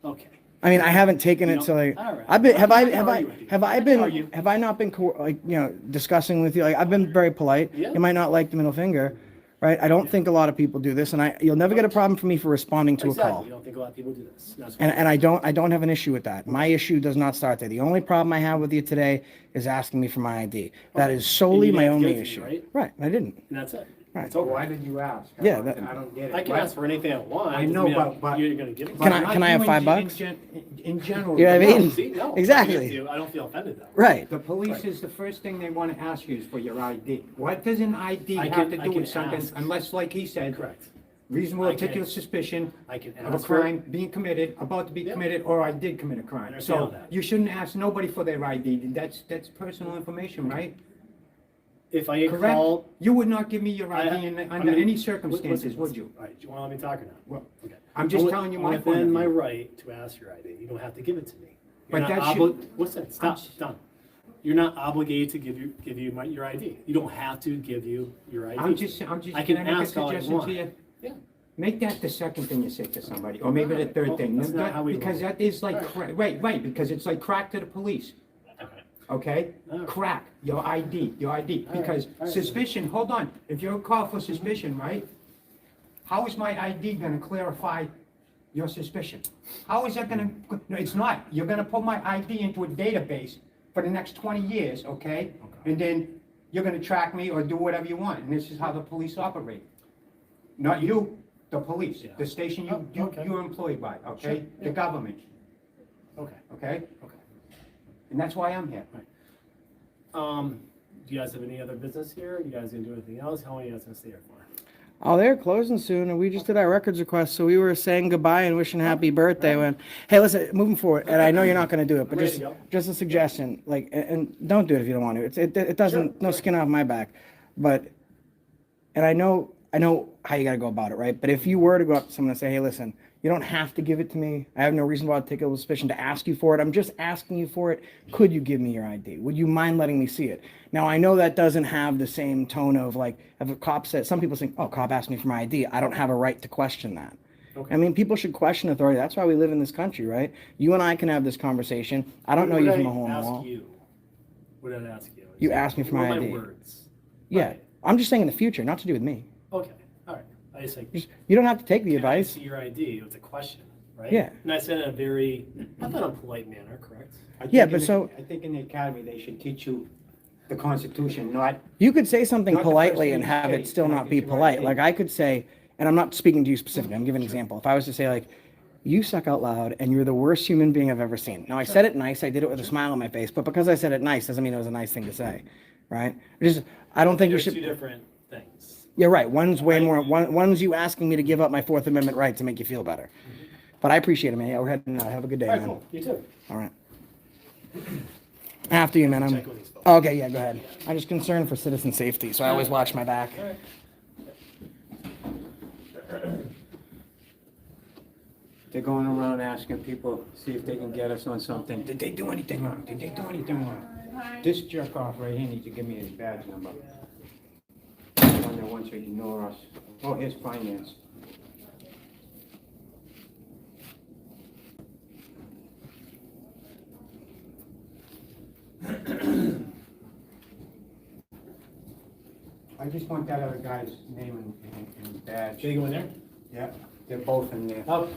Okay. I mean, I haven't taken You it don't- to like, all right. I've been, have I, I'm not have gonna I, argue with you. have I I'm not gonna been, argue. have I not been, like, discussing with you? Like, I've been very polite. Yeah. You might not like the middle finger, right? I don't think a lot of people do this, and you'll never get a problem from me for responding to a Exactly. call. You don't think a lot of people do this. That's And, why. and I don't have an issue with that. My issue does not start there. The only problem I have with you today is asking me for my ID. That Okay. is solely And you my didn't only give it to issue. me, right? Right, I didn't. And that's it. Right. It's over. Why did you ask? Yeah, I don't get it. I can ask for anything I want. I Doesn't know, mean but- you're gonna give it. Can to I- me. can I have You $5? In general. You know what I no. mean? See, no. Exactly. I don't feel offended though. Right. The police is the first thing they want to ask you is for your ID. What does an ID I have can- to I do can with something, ask. unless, like he said, Correct. reasonable I can- articulate suspicion I can of a ask for it. crime being committed, about to be Yeah. committed, or I did commit a crime. understand So that. you shouldn't ask nobody for their ID. That's personal information, right? If I get Correct? called. You would not give me your I- ID I'm under gonna- any circumstances, listen, would you? All right, do you want to let me talk or not? Well, Okay. I'm just I'm telling you I'm my point within of my view. right to ask your ID. You don't have to give it to me. You're But not that Listen, stop, done. You're not obligated to give you your ID. You don't have to give you your ID. I'm just I can gonna make a ask all I suggestion to want. you. Yeah. Make that the second thing you say to somebody, or maybe the third Well, thing. that's not how we Because roll. that is like, Alright. right, because it's like crack to the police, okay? Alright. Crack, your ID, because Alright. suspicion, hold on, if you're called for suspicion, right? How is my ID gonna clarify your suspicion? How is that gonna, no, it's not. You're gonna put my ID into a database for the next 20 years, okay? And then you're gonna track me or do whatever you want, and this is how the police operate. Not you, the police, Yeah. the station Oh, okay. you're employed by, okay? Sure, The yeah. government, Okay. okay? Okay. And that's why I'm here. Do you guys have any other business here? You guys gonna do anything else? How long are you guys gonna stay here for? Oh, they're closing soon, and we just did our records request, so we were saying goodbye and wishing happy birthday when, hey, listen, moving forward, and I know you're not gonna do it, but Ready to go. just a suggestion, like, and don't do it if you don't want to. It doesn't, no skin off my back. But, and I know how you gotta go about it, right? But if you were to go up to someone and say, hey, listen, you don't have to give it to me. I have no reason why I'd take a suspicion to ask you for it. I'm just asking you for it. Could you give me your ID? Would you mind letting me see it? Now, I know that doesn't have the same tone of like, if a cop says, some people think, oh, cop asked me for my ID. I don't have a right to question that. Okay. I mean, people should question authority. That's why we live in this country, right? You and I can have this conversation. I don't know you from a hole in the wall. What did I ask you? You asked me for What my are ID. words? Yeah, Right. I'm just saying in the future, not to do with me. Okay, all right. I just like. You don't have to take the Can I advice. see your ID? It was a question, right? Yeah. And I said in a very, I thought a polite manner, correct? I Yeah, think but in so- I think in the academy, they should teach you the Constitution, not, You could say something Not the first politely thing and you have say, it still can I not get be your polite. ID? Like I could say, and I'm not speaking to you specifically, I'm giving an example. If I was to say like, you suck out loud and you're the worst human being I've ever seen. Now I said it nice, I did it with a smile on my face, but because I said it nice doesn't mean it was a nice thing to say, right? I don't think you There's two should, different things. you're right, one's way more, one's you asking me to give up my Fourth Amendment right to make you feel better. But I appreciate it, man. Yeah, we're heading out. Have a good day, All right, man. cool. You too. All right. After you, man. Check with these folks. Okay, yeah, go ahead. I'm just concerned for citizen safety, so I always watch my back. All right. they're going around asking people, see if they can get us on something. Did they do anything wrong? Did they do anything wrong? This jerk off right here needs to give me his badge number. The one that wants to ignore us. Oh, here's finance. I just want that other guy's name and badge. Can you go in there? Yeah, they're both in there. Oh.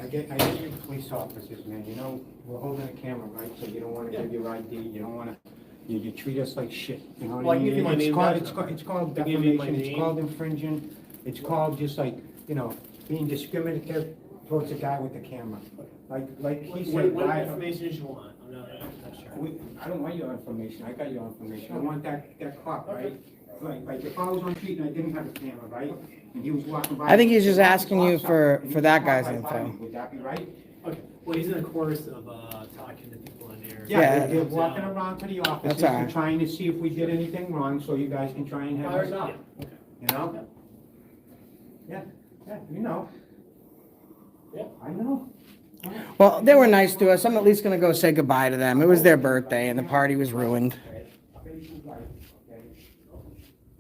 I get you police officers, man, you know, we're holding a camera, right, so you don't wanna give your ID, you don't wanna, you treat us like shit, you know Well, what I I can give you mean? my name, badge It's called I can give you my defamation, it's name. called infringing, it's called just like, you know, being discriminative towards the guy with the camera. Like he said, What I information did you want? I'm not sure. I don't want your information, I got your information, I want that cop, right? Like if I was on the street and I didn't have a camera, right, and he was walking by. I think he's just and I asking was you outside, for and he that walked guy's right by info. me, would that be right? Okay, well, he's in the course of talking to people in there. Yeah. Yeah, they're walking around to the offices That's all and right. trying to see if we did anything wrong, so you guys can try and help us out, Okay. you know? Yeah, you know. Yeah, I know. Well, they were nice to us. I'm at least gonna go say goodbye to them. It was their birthday and the party was ruined. Okay, I've been too right, okay?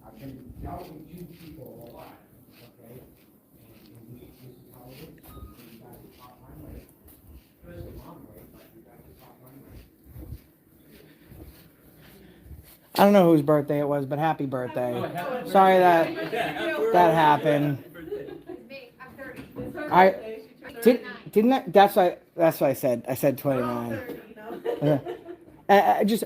I've been dealt with you people a lot, okay? And this is how it is. You guys are top my way. First the wrong way, but you guys are top my way. I don't know whose birthday it was, but happy birthday. Sorry that happened. Didn't I? That's what I said. I said 29. Just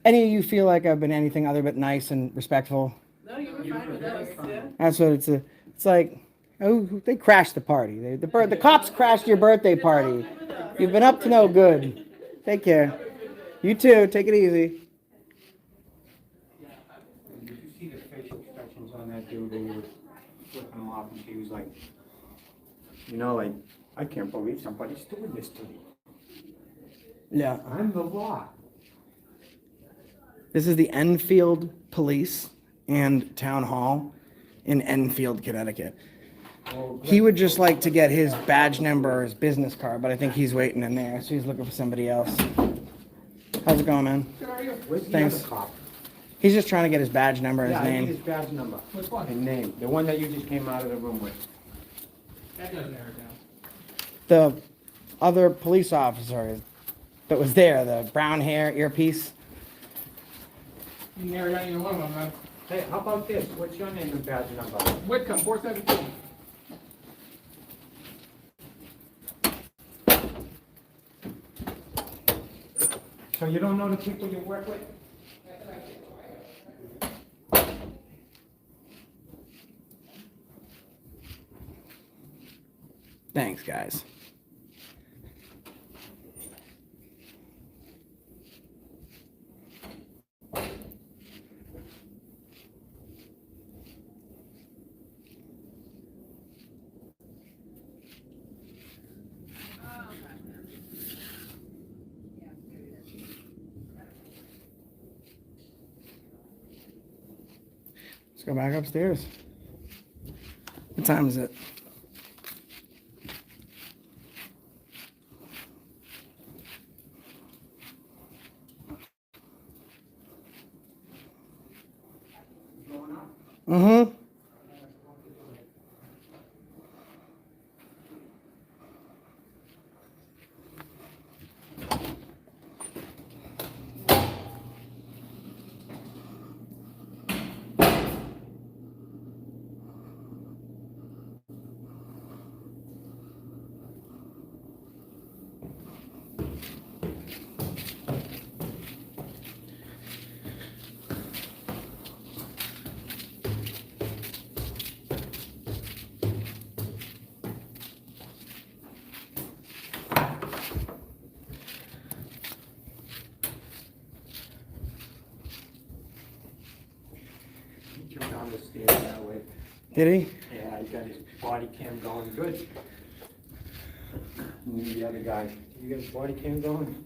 any of you feel like I've been anything other but nice and respectful? No, you were fine with us, yeah. That's what it's. It's like, oh, they crashed the party. The cops crashed your birthday party. You've been up to no good. Take care. You too. Take it easy. Did you see the facial expressions on that dude when you were flipping him off and he was like, you know, like, I can't believe somebody's doing this to me. Yeah. I'm the law. This is the Enfield Police and Town Hall in Enfield, Connecticut. He would just like to get his badge number or his business card, but I think he's waiting in there, so he's looking for somebody else. How's it going, man? Where's the Thanks. other cop? He's just trying to get his badge number and Yeah, his I need name. his badge number. Which one? And name, the one that you just came out of the room with. That doesn't narrow it down. The other police officer that was there, the brown hair, earpiece. You can narrow down either one of them, man. Hey, how about this? What's your name and badge number? Whitcomb, 417. So you don't know the people you work with? Thanks, guys. Let's go back upstairs. What time is it? Mm-hmm. He jumped down the stairs that way. Did he? Yeah, he got his body cam going good. And the other guy, you got his body cam going?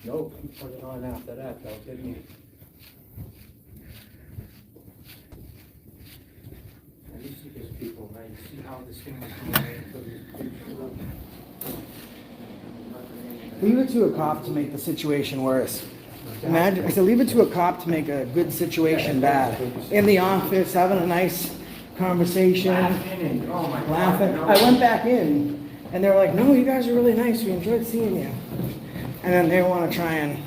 Nope, he put it on after that though, didn't he? And you see these people, right? You see how this thing is going. Leave it to a cop to make the situation worse. Imagine, I said, leave it to a cop to make a good situation bad. In the office, having a nice conversation, Oh my God. laughing. no. I went back in, and they were like, no, you guys are really nice. We enjoyed seeing you. And then they want to try and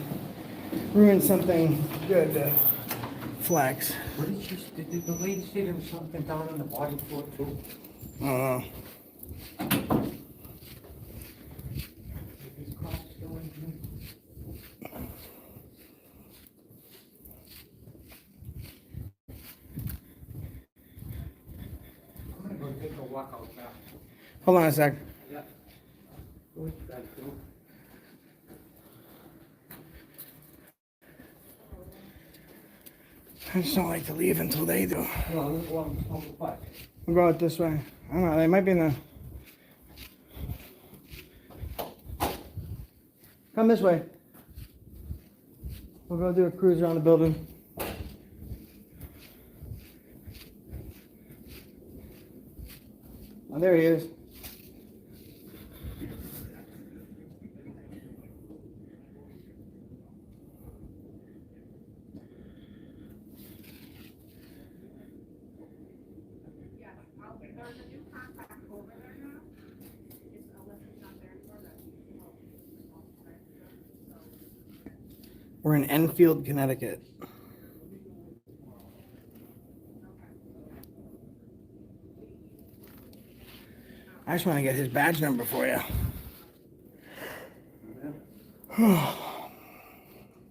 ruin something good to flex. What did she, did the lady say there was something down on the bottom floor too? I don't know. Is cops still in here? I'm gonna go take a walk out back. Hold on a sec. Yeah. What you guys do? I just don't like to leave until they do. No, let's go out and smoke a pipe. We'll go out this way. I don't know. They might be in the. Come this way. We'll go do a cruise around the building. Oh, there he is. We're in Enfield, Connecticut. I just want to get his badge number for you.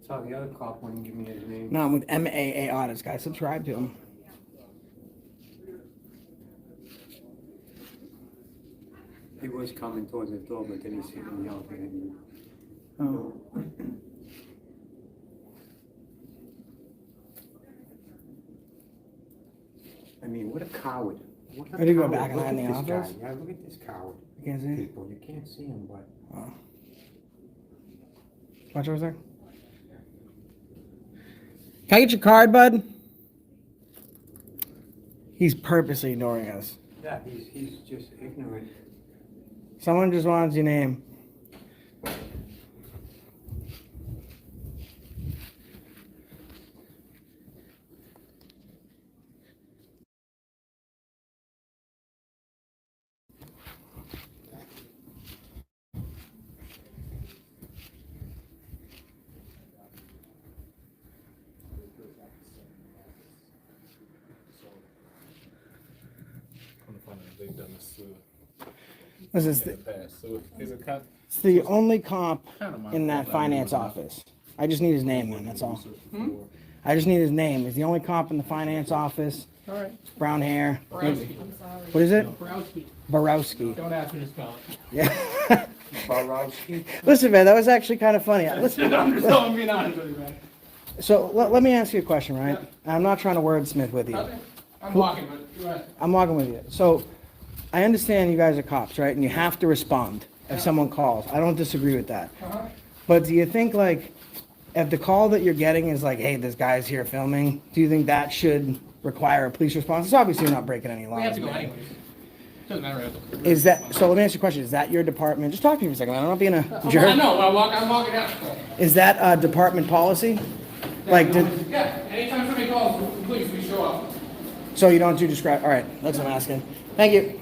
Saw the other cop wouldn't give me his name. No, I'm with MAA Audits, guys. Subscribe to him. He was coming towards the door, but then he seen me out there. Oh. I mean, what a coward. What a Ready to go coward. back and Look hide in at the this guy. office? Yeah, look at this coward. You can't see? People, you can't see him, but Oh. Watch over there. Can I get your card, bud? He's purposely ignoring us. yeah, he's just ignorant. Someone just wants your name. They've done this This is in the past, so is it kind it's the only comp of my in that fault finance office. I just need his name, man. That's all. I just need his name. He's the only comp in the finance office. All right. Brown hair. Borowski. What is it? Borowski. Borowski. Don't ask me to spell it. Yeah. Borowski? Listen, man, that was actually kind of funny. Listen, I'm being honest with you, man. so let me ask you a question, right? I'm not trying to wordsmith with you. Okay. I'm walking, but go ahead. I'm walking with you. So I understand you guys are cops, right? And you have to respond if someone calls. I don't disagree with that. Uh-huh. But do you think, like, if the call that you're getting is like, hey, this guy's here filming, do you think that should require a police response? It's obviously not breaking any laws. We have to go man. anyways. Doesn't matter. Is that, so let me ask you a question. Is that your department? Just talk to me for a second. I'm not being a I jerk. know, I'm walking out. Is that department policy? Like, Yeah, anytime somebody calls, please, we show up. so you don't do describe, all right, that's what I'm asking. Thank you.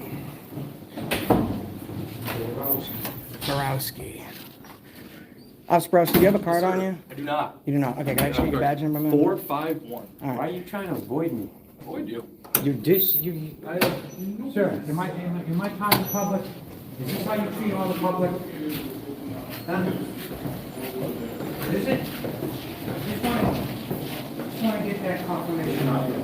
Borowski. Officer Borowski, do you have a card on you? I do not. You do not? Okay, can I just get your badge number, man? 451. All Why are right. you trying to avoid me? Avoid you. You Sir, am I talking public? Is this how you treat all the public? Huh? Is it? Just want to get that confirmation out there.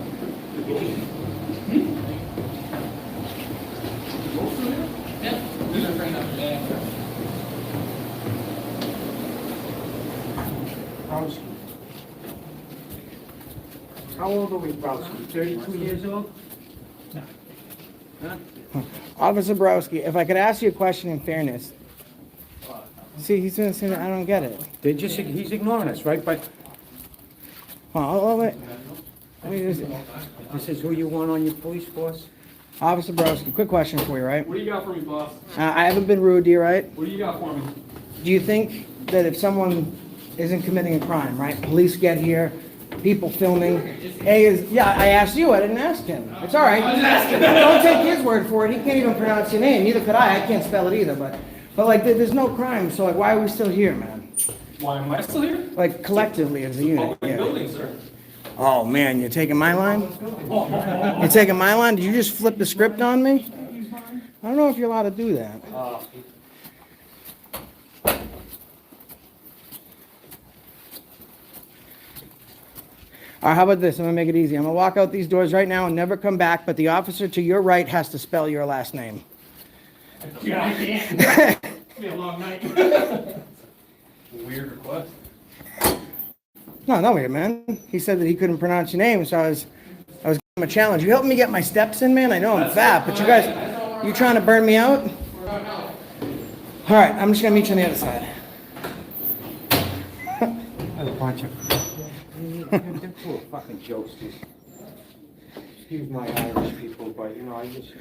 Yeah, these are friends out there. Browski. How old are we, Browski? 32 years old? Officer Borowski, if I could ask you a question in fairness. See, he's gonna say, I don't get it. He's ignoring us, right? But Oh, wait. Let me just, this is who you want on your police force? Officer Borowski, quick question for you, right? What do you got for me, boss? I haven't been rude to you, right? What do you got for me? Do you think that if someone isn't committing a crime, right? Police get here, people filming. A is, yeah, I asked you, I didn't ask him. It's all right. Don't take his word for it. He can't even pronounce your name. Neither could I. I can't spell it either. But like, there's no crime. So like, why are we still here, man? Why am I still here? Like collectively as a unit. Public Yeah. building, sir. Oh man, you're taking my line? You're taking my line? Did you just flip the script on me? I don't know if you're allowed to do that. All right, how about this? I'm gonna make it easy. I'm gonna walk out these doors right now and never come back, but the officer to your right has to spell your last name. Yeah, I can't. It's be a long night. Weird request. No weird, man. He said that he couldn't pronounce your name, so I was giving him a challenge. You helping me get my steps in, man? I know I'm fat, but you guys, you trying to burn me out? All right, I'm just gonna meet you on the other side. What a bunch of... They're full of fucking jokes. Excuse my Irish people, but you know, I just...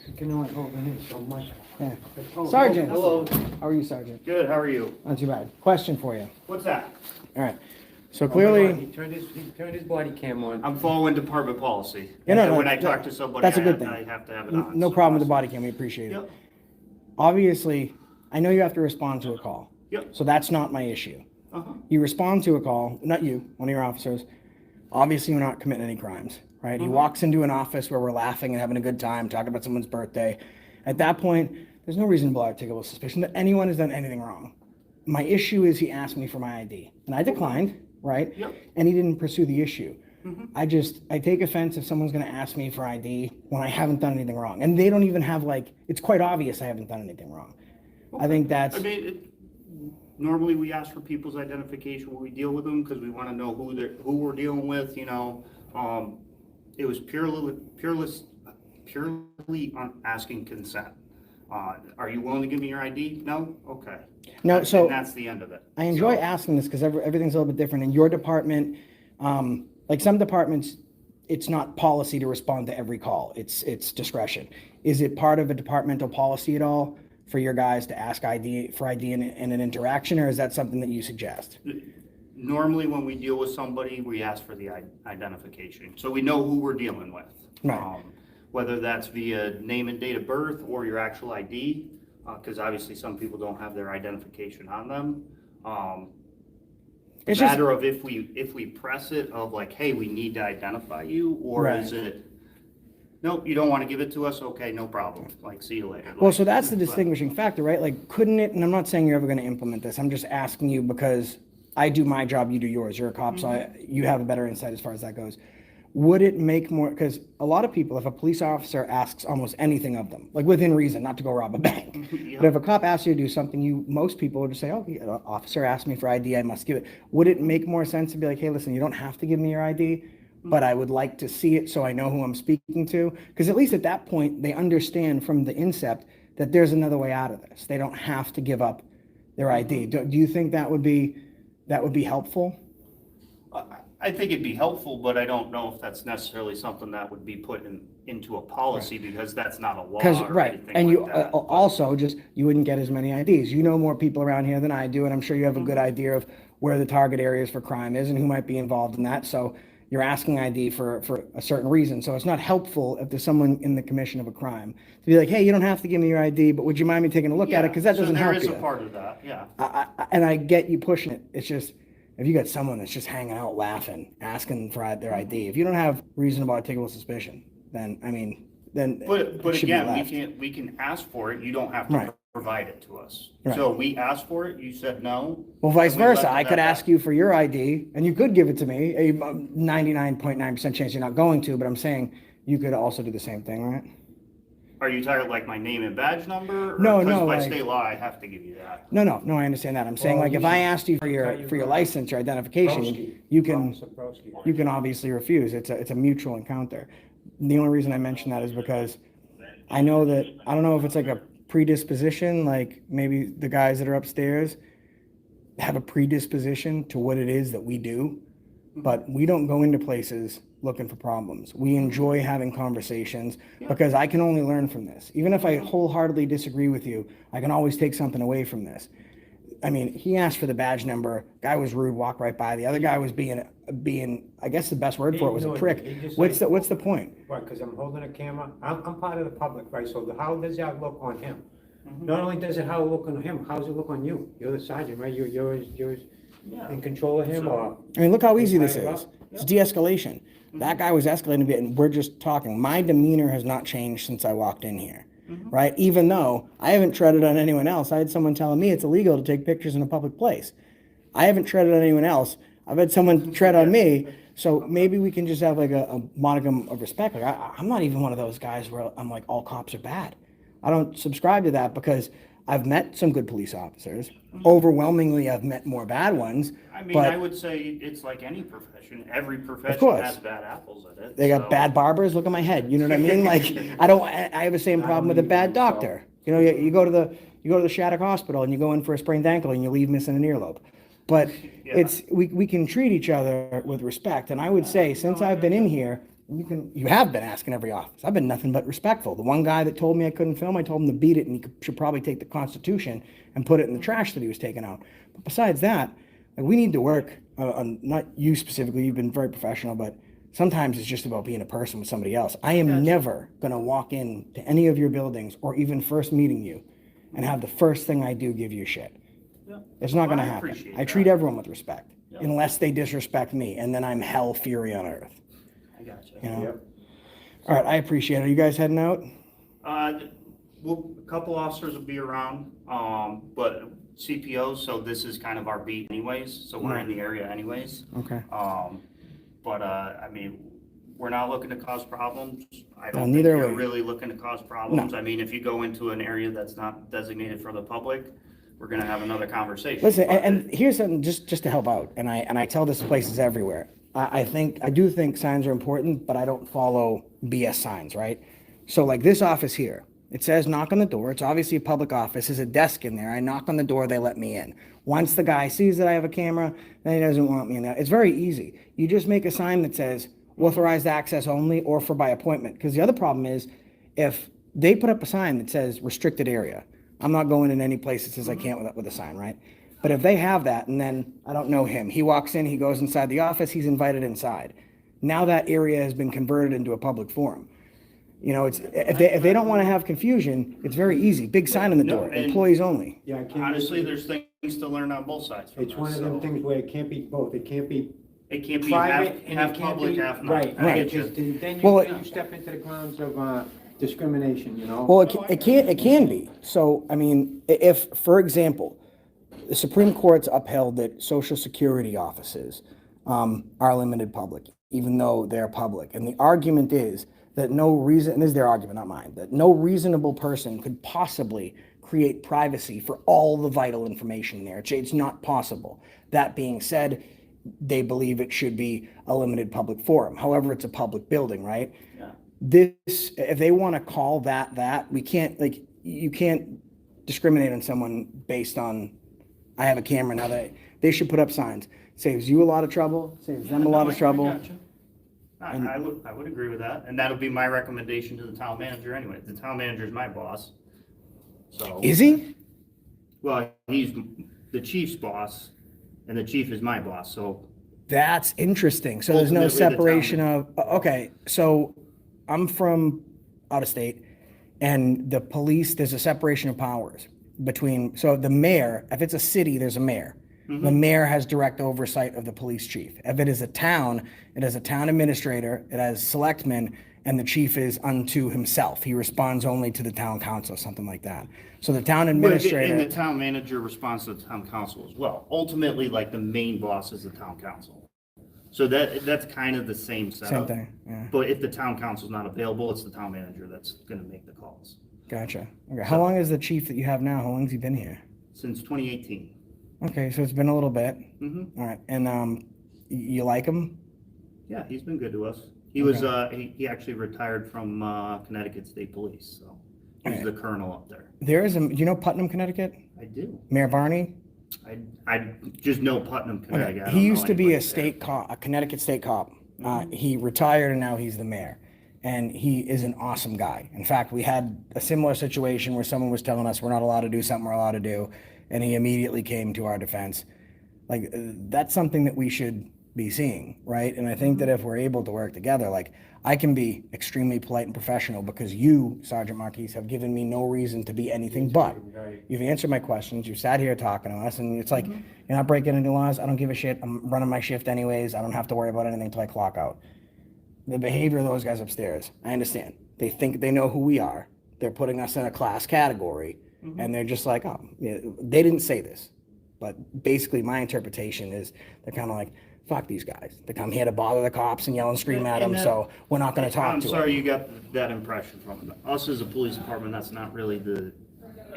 You can only hold it in so much. Yeah. Oh, Sergeant. Hello. How are you, Sergeant? Good, how are you? Not too bad. Question for you. What's that? All right. So Oh my God, clearly, He turned his body cam on. I'm following department policy. Yeah, no, no, When I no, talk to somebody, that's a good I thing. have to have it on. no so- problem with the body cam. We appreciate it. Yep, Obviously, I know you have to respond to a call. yep, So that's not my issue. uh-huh, You respond to a call, not you, one of your officers. Obviously, you're not committing any crimes, right? He walks into an office where we're laughing and having a good time, talking about someone's birthday. At that point, there's no reasonable articulable suspicion that anyone has done anything wrong. My issue is he asked me for my ID, and I declined, right? Yep. And he didn't pursue the issue. I take offense if someone's gonna ask me for ID when I haven't done anything wrong. And they don't even have it's quite obvious I haven't done anything wrong. I think that's, I mean, normally we ask for people's identification when we deal with them, because we want to know who we're dealing with, you know. It was purely on asking consent. Are you willing to give me your ID? No? Okay. no, so. And that's the end of it. I enjoy So- asking this because everything's a little bit different. In your department, like some departments, it's not policy to respond to every call. It's discretion. Is it part of a departmental policy at all for your guys to ask for ID in an interaction, or is that something that you suggest? Normally, when we deal with somebody, we ask for the identification, so we know who we're dealing with. Right. Whether that's via name and date of birth or your actual ID, because obviously some people don't have their identification on them. It's A just- matter of if we press it of like, hey, we need to identify you, or Right. is it, nope, you don't want to give it to us, okay, no problem, like, see you later. Well, Like, so that's the but- distinguishing factor, right? Like, couldn't it, and I'm not saying you're ever going to implement this, I'm just asking you because I do my job, you do yours. You're a cop, so you have a better insight as far as that goes. Would it make more, because a lot of people, if a police officer asks almost anything of them, like within reason, not to go rob a bank, but if a cop asks you to do something, most people would just say, oh, the officer asked me for ID, I must give it. Would it make more sense to be like, hey, listen, you don't have to give me your ID, but I would like to see it so I know who I'm speaking to? Because at least at that point, they understand from the incept that there's another way out of this. They don't have to give up their ID. Do you think that would be helpful? I think it'd be helpful, but I don't know if that's necessarily something that would be put into a policy, because that's not a law Because, or right, anything and like you that. also you wouldn't get as many IDs. You know more people around here than I do, and I'm sure you have a good idea of where the target areas for crime is and who might be involved in that. So you're asking ID for a certain reason. So it's not helpful if there's someone in the commission of a crime to be like, hey, you don't have to give me your ID, but would you mind me taking a look at it? Because that doesn't help you. So there is a part of that, yeah. And I get you pushing it. It's just, if you got someone that's just hanging out laughing, asking for their ID, if you don't have reasonable articulable suspicion, then, But it should be again, left. we can ask for it, you don't have to Right. provide it to us. Right. So we asked for it, you said no. Well, vice and we left versa. it I at could that. ask you for your ID and you could give it to me. A 99.9% chance you're not going to, but I'm saying you could also do the same thing, right? Are you talking like my name and badge number? No, no, Because by like- state law, I have to give you that. No, I understand that. I'm saying Well, like if you I should asked you for tell your you, license or identification, Broski. you can Officer Broski. you can obviously refuse. It's a mutual encounter. The only reason I mention that is because I know that, I don't know if it's like a predisposition, like maybe the guys that are upstairs have a predisposition to what it is that we do, but we don't go into places looking for problems. We enjoy having conversations because I can only learn from this. Even if I wholeheartedly disagree with you, I can always take something away from this. I mean, he asked for the badge number. Guy was rude, walked right by. The other guy was being, I guess the best word for it was a prick. What's the point? Right, because I'm holding a camera, I'm part of the public, right, so how does that look on him? Not only does it how it look on him, how does it look on you? You're the sergeant, right, you're in control of him, or? I mean, look how easy this Fire is. up? It's de-escalation. That guy was escalating a bit, and we're just talking. My demeanor has not changed since I walked in here, right? Even though I haven't treaded on anyone else. I had someone telling me it's illegal to take pictures in a public place. I haven't treaded on anyone else. I've had someone tread on me. So maybe we can just have like a modicum of respect. Like I'm not even one of those guys where I'm like, all cops are bad. I don't subscribe to that because I've met some good police officers. Overwhelmingly, I've met more bad ones. I mean, but I would say it's like any profession. Every profession course. has bad apples in it. they got so- bad barbers. Look at my head. You know what I mean? Like I have the same problem with a bad doctor. You know, you go to the Shattuck Hospital and you go in for a sprained ankle and you leave missing an earlobe. But Yeah. we can treat each other with respect. And I would say since I've been in here, you have been asking every office. I've been nothing but respectful. The one guy that told me I couldn't film, I told him to beat it, and he should probably take the Constitution and put it in the trash that he was taking out. But besides that, like, we need to work on, not you specifically, you've been very professional, but sometimes it's just about being a person with somebody else. I am never going to walk into any of your buildings or even first meeting you and have the first thing I do give you shit. It's not going to happen. I treat everyone with respect, unless they disrespect me, and then I'm hell fury on earth. I gotcha. You know? All right, I appreciate it. Are you guys heading out? Well, a couple officers will be around, but CPOs, so this is kind of our beat anyways, so we're in the area anyways. Okay. But I mean, we're not looking to cause problems. I don't think neither you're are we. really looking to cause problems. I mean, if you go into an area that's not designated for the public, we're gonna have another conversation. Listen, But and here's something just to help out, and I tell this places everywhere. I do think signs are important, but I don't follow BS signs, right? So like this office here, it says knock on the door. It's obviously a public office. There's a desk in there. I knock on the door, they let me in. Once the guy sees that I have a camera, then he doesn't want me in there. It's very easy. You just make a sign that says authorized access only or for by appointment. Because the other problem is if they put up a sign that says restricted area, I'm not going in any place that says I can't with a sign, right? But if they have that and then I don't know him, he walks in, he goes inside the office, he's invited inside. Now that area has been converted into a public forum. You know, it's if they don't want to have confusion, it's very easy. Big sign on the door, and- employees only. Yeah, it can't honestly, be- there's things to learn on both sides from It's one this, of them so things where it can't be both. It can't be it can't be private and half it can't public, be, half not. right, I right. get you. Just- Then Well, you step into the grounds of discrimination, you know? Well, it can be. So, I mean, if, for example, the Supreme Court's upheld that Social Security offices are limited public, even though they're public. And the argument is that no reason, and this is their argument, not mine, that no reasonable person could possibly create privacy for all the vital information there. It's not possible. That being said, they believe it should be a limited public forum. However, it's a public building, right? Yeah. This, if they want to call that, we can't, like, you can't discriminate on someone based on, I have a camera now. They should put up signs. Saves you a lot of trouble, saves them a lot of trouble. I would agree with that, and that'll be my recommendation to the town manager anyway. The town manager is my boss, so. Is he? Well, he's the chief's boss, and the chief is my boss, so. That's interesting. So there's no Ultimately, the town separation of, okay, so I'm from out of state, and the police, there's a separation of powers between, so the mayor, if it's a city, there's a mayor. The mayor has direct oversight of the police chief. If it is a town, it has a town administrator, it has selectmen, and the chief is unto himself. He responds only to the town council, something like that. So the town And the administrator, town manager responds to the town council as well. Ultimately, like, the main boss is the town council. So that's kind of the same same setup. thing, yeah, But if the town council's not available, it's the town manager that's gonna make the calls. gotcha. Okay, how long is the chief that you have now, how long has he been here? Since 2018. Okay, so it's been a little bit. Mm-hmm. All right, and you like him? Yeah, he's been good to us. He was, he actually retired from Connecticut State Police, so he was the colonel up there. There is do you know Putnam, Connecticut? I do. Mayor Barney? I just know Putnam, Connecticut. I don't He know used to be anybody a there. state cop, a Connecticut state cop. He retired and now he's the mayor. And he is an awesome guy. In fact, we had a similar situation where someone was telling us we're not allowed to do something we're allowed to do, and he immediately came to our defense. Like, that's something that we should be seeing, right? And I think that if we're able to work together, like, I can be extremely polite and professional because you, Sergeant Marquise, have given me no reason to be anything but. You've answered my questions, you sat here talking to us, and it's like, you're not breaking any laws, I don't give a shit, I'm running my shift anyways, I don't have to worry about anything till I clock out. The behavior of those guys upstairs, I understand. They think they know who we are. They're putting us in a class category, and they're just like, oh, yeah, they didn't say this. But basically my interpretation is they're kind of like, fuck these guys. They come here to bother the cops and yell and scream at them, so we're not gonna talk I'm to them. sorry you got that impression from them. Us as a police department, that's not really the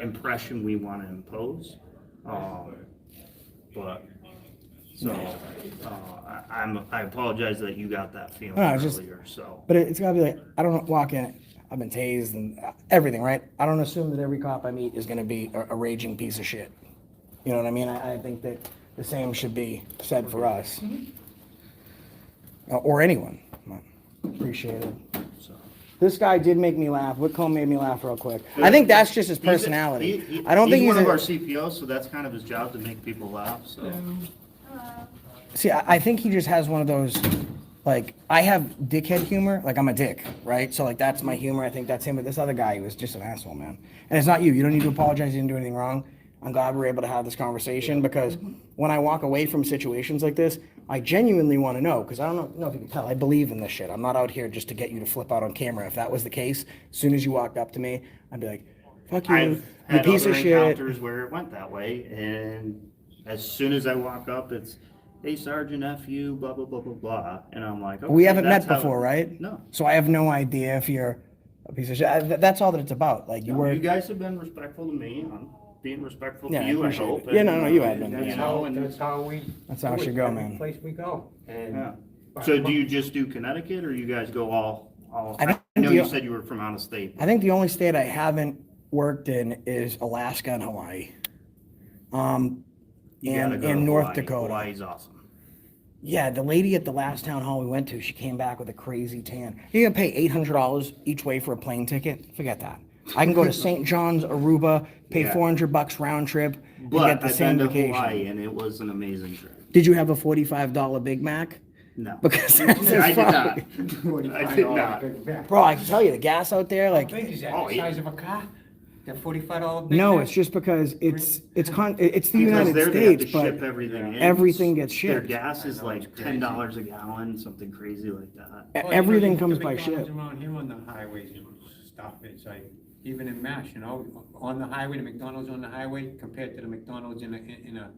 impression we want to impose. But, so, I apologize that you got that feeling No, it's just- earlier, so. But it's gotta be like, I don't walk in, I've been tased and everything, right? I don't assume that every cop I meet is gonna be a raging piece of shit. You know what I mean? I think that the same should be said for us. Or anyone. Appreciate it. So. This guy did make me laugh. Whitcomb made me laugh real quick. I think that's just his personality. I don't think he's he's one of a- our CPOs, so that's kind of his job to make people laugh, so. See, I think he just has one of those, like, I have dickhead humor. Like, I'm a dick, right? So, like, that's my humor. I think that's him. But this other guy, he was just an asshole, man. And it's not you. You don't need to apologize. You didn't do anything wrong. I'm glad we're able to have this conversation because when I walk away from situations like this, I genuinely want to know, because I don't know if you can tell, I believe in this shit. I'm not out here just to get you to flip out on camera. If that was the case, as soon as you walked up to me, I'd be like, fuck you, I've you had piece other of shit. encounters where it went that way, and as soon as I walk up, it's, hey, Sergeant, F you, blah, blah, blah, blah, blah. And I'm like, okay, We haven't that's met how- before, right? No. So I have no idea if you're a piece of shit. That's all that it's about. Like, you No, were... you guys have been respectful to me. I'm being respectful Yeah, to I you, I appreciate hope. it. Yeah, no, you have been. You That's know, how, and, that's how we. That's how it do should go, every man. Place we go. And yeah. So do you just do Connecticut, or you guys go all, I think I know the- you said you were from out of state. I think the only state I haven't worked in is Alaska and Hawaii. You gotta And go to in North Hawaii. Dakota. Hawaii's awesome. Yeah, the lady at the last town hall we went to, she came back with a crazy tan. You're gonna pay $800 each way for a plane ticket? Forget that. I can go to St. John's, Aruba, pay Yeah. $400 round trip, and But get the I've same been to vacation. Hawaii, and it was an amazing trip. Did you have a $45 Big Mac? No. Because I that's did not. fine. I did not. Bro, I can tell you, the gas out there, How like, big is that, Oh, the yeah. size of a car? That $45 Big no, Mac? it's just because it's the Because United there they have to States, ship but everything in. everything gets Their shipped. gas is like $10 a gallon, something crazy like that. Well, you know, Everything you comes get by McDonald's ship. around here on the highways and stuff, it's like, even in Mass, you know, on the highway, the McDonald's on the highway compared to the McDonald's in a,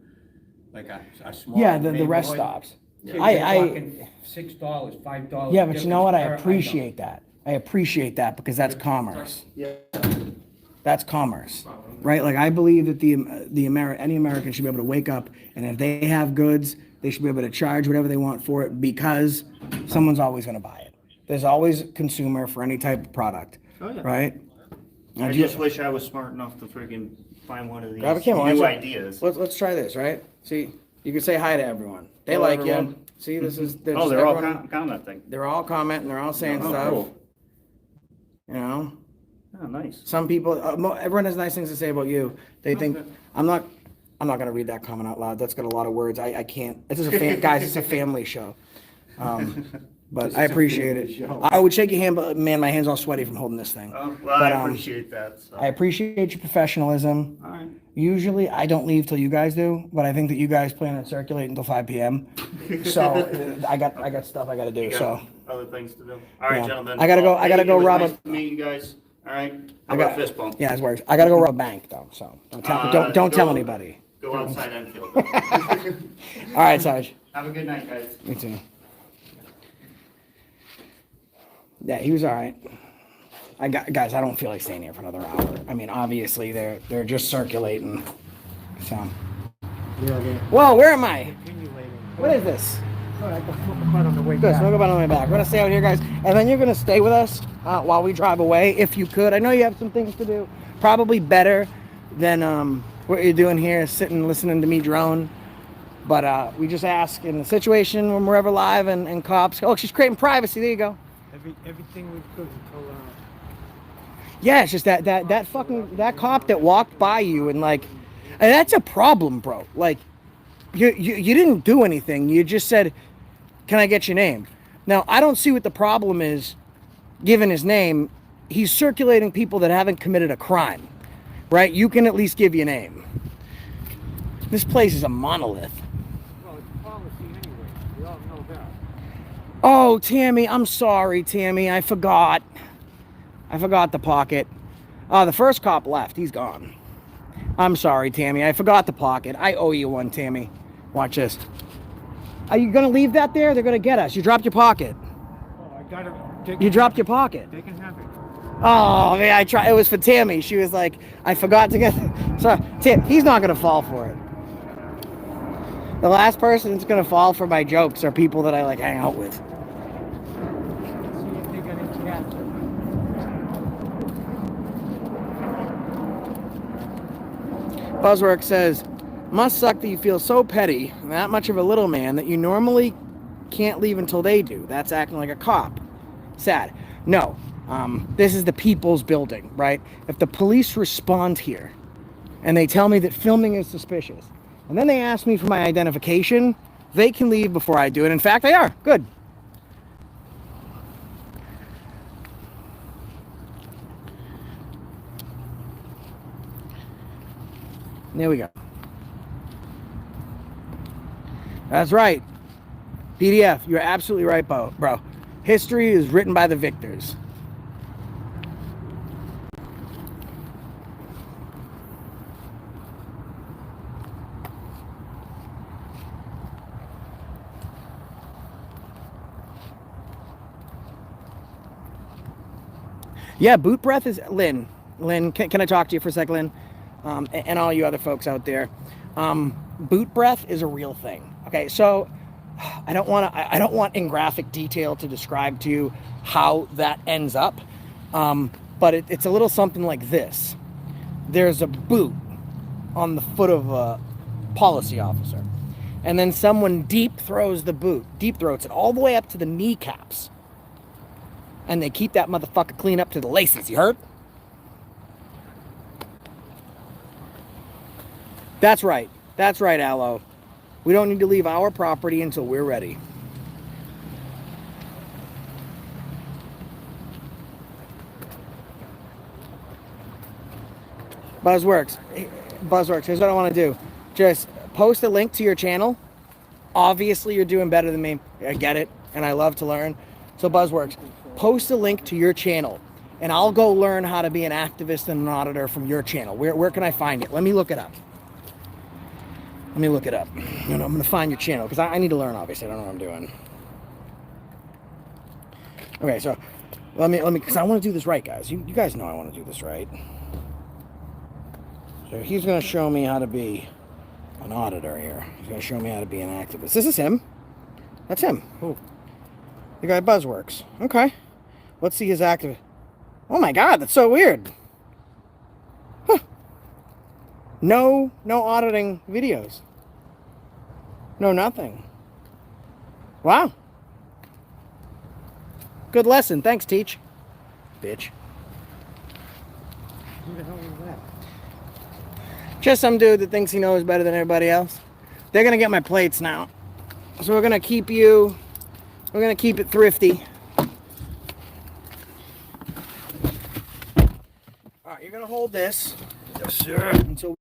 like a small. Yeah, the rest neighborhood. stops. You're I talking $6, $5. Yeah, but you know what? I difference per appreciate that. I appreciate that because that's commerce. Yeah. That's commerce, right? Like I believe that any American should be able to wake up and if they have goods, they should be able to charge whatever they want for it because someone's always going to buy it. There's always a consumer for any type of product, Oh, yeah. right? I just wish I was smart enough to friggin' find one of these Grab a camera. new Let's- ideas. Let's try this, right? See, you can say hi to everyone. They Hello, like everyone. you. See, this is Oh, they're all everyone- commenting. they're all commenting. They're all saying Oh, stuff. cool. You know. Oh, nice. Some people, everyone has nice things to say about you. They think I'm not going to read that comment out loud. That's got a lot of words. I can't. This is guys. It's a family show. But I appreciate it. I would shake your hand, but man, my hand's all sweaty from holding this thing. Oh, well, But, I appreciate that. So. I appreciate your professionalism. All right. Usually, I don't leave till you guys do, but I think that you guys plan on circulating until 5 p.m. So I got stuff I got to do. You got So other things to do. All right, Yeah. gentlemen. I gotta go- Well, I gotta hey, go it was rob nice a- to meet you guys. All right. How I about got- fist bump? yeah, it works. I got to go rob a bank though. So don't tell go- anybody. Go outside Enfield. All right, Sarge. Have a good night, guys. Me too. Yeah, he was all right. Guys, I don't feel like staying here for another hour. I mean, obviously they're just circulating. So. Whoa, where am I? What is this? Good, I can smoke a butt on the way Good, back. smoke about on my back. We're gonna stay out here, guys, and then you're gonna stay with us while we drive away, if you could. I know you have some things to do. Probably better than what you're doing here, sitting listening to me drone. But we just ask in the situation when we're ever live and cops. Oh, she's creating privacy. There you go. Everything was good until, Yeah, it's just that fucking that cop that walked by you and like, and that's a problem, bro. Like, you didn't do anything. You just said, "Can I get your name?" Now I don't see what the problem is. Given his name, he's circulating people that haven't committed a crime, right? You can at least give your name. This place is a monolith. well, it's policy anyway, we all know that. Oh, Tammy, I'm sorry, Tammy. I forgot the pocket. The first cop left. He's gone. I'm sorry, Tammy. I forgot the pocket. I owe you one, Tammy. Watch this. Are you going to leave that there? They're going to get us. You dropped your pocket. Oh, I got it. You dropped your pocket. They can have it. Oh, man, I tried. It was for Tammy. She was like, I forgot to get... Sorry, Tim, he's not going to fall for it. The last person that's going to fall for my jokes are people that I like hang out with. See if they got any cats. Buzzwork says, must suck that you feel so petty, that much of a little man, that you normally can't leave until they do. That's acting like a cop. Sad. No, this is the people's building, right? If the police respond here and they tell me that filming is suspicious, and then they ask me for my identification, they can leave before I do it. In fact, they are. Good. There we go. That's right. PDF, you're absolutely right, bro. History is written by the victors. Yeah, boot breath is Lynn. Lynn, can I talk to you for a sec, Lynn? And all you other folks out there. Boot breath is a real thing. Okay, so I don't want in graphic detail to describe to you how that ends up, but it's a little something like this. There's a boot on the foot of a policy officer, and then someone deep throats it all the way up to the kneecaps, and they keep that motherfucker clean up to the laces. You heard? That's right, Aloe. We don't need to leave our property until we're ready. Buzzworks, here's what I want to do. Just post a link to your channel. Obviously, you're doing better than me. I get it, and I love to learn. So Buzzworks, post a link to your channel, and I'll go learn how to be an activist and an auditor from your channel. Where can I find it? Let me look it up. I'm going to find your channel because I need to learn, obviously. I don't know what I'm doing. Okay, so let me, because I want to do this right, guys. You guys know I want to do this right. So he's going to show me how to be an auditor here. He's going to show me how to be an activist. This is him. That's him. Oh, the guy Buzzworks. Okay. Let's see his active. Oh my God, that's so weird. Huh. No auditing videos. No, nothing. Wow. Good lesson. Thanks, Teach. Bitch. Who the hell was that? Just some dude that thinks he knows better than everybody else. They're going to get my plates now. So we're going to keep it thrifty. All right, you're going to hold this. Yes, sir. Until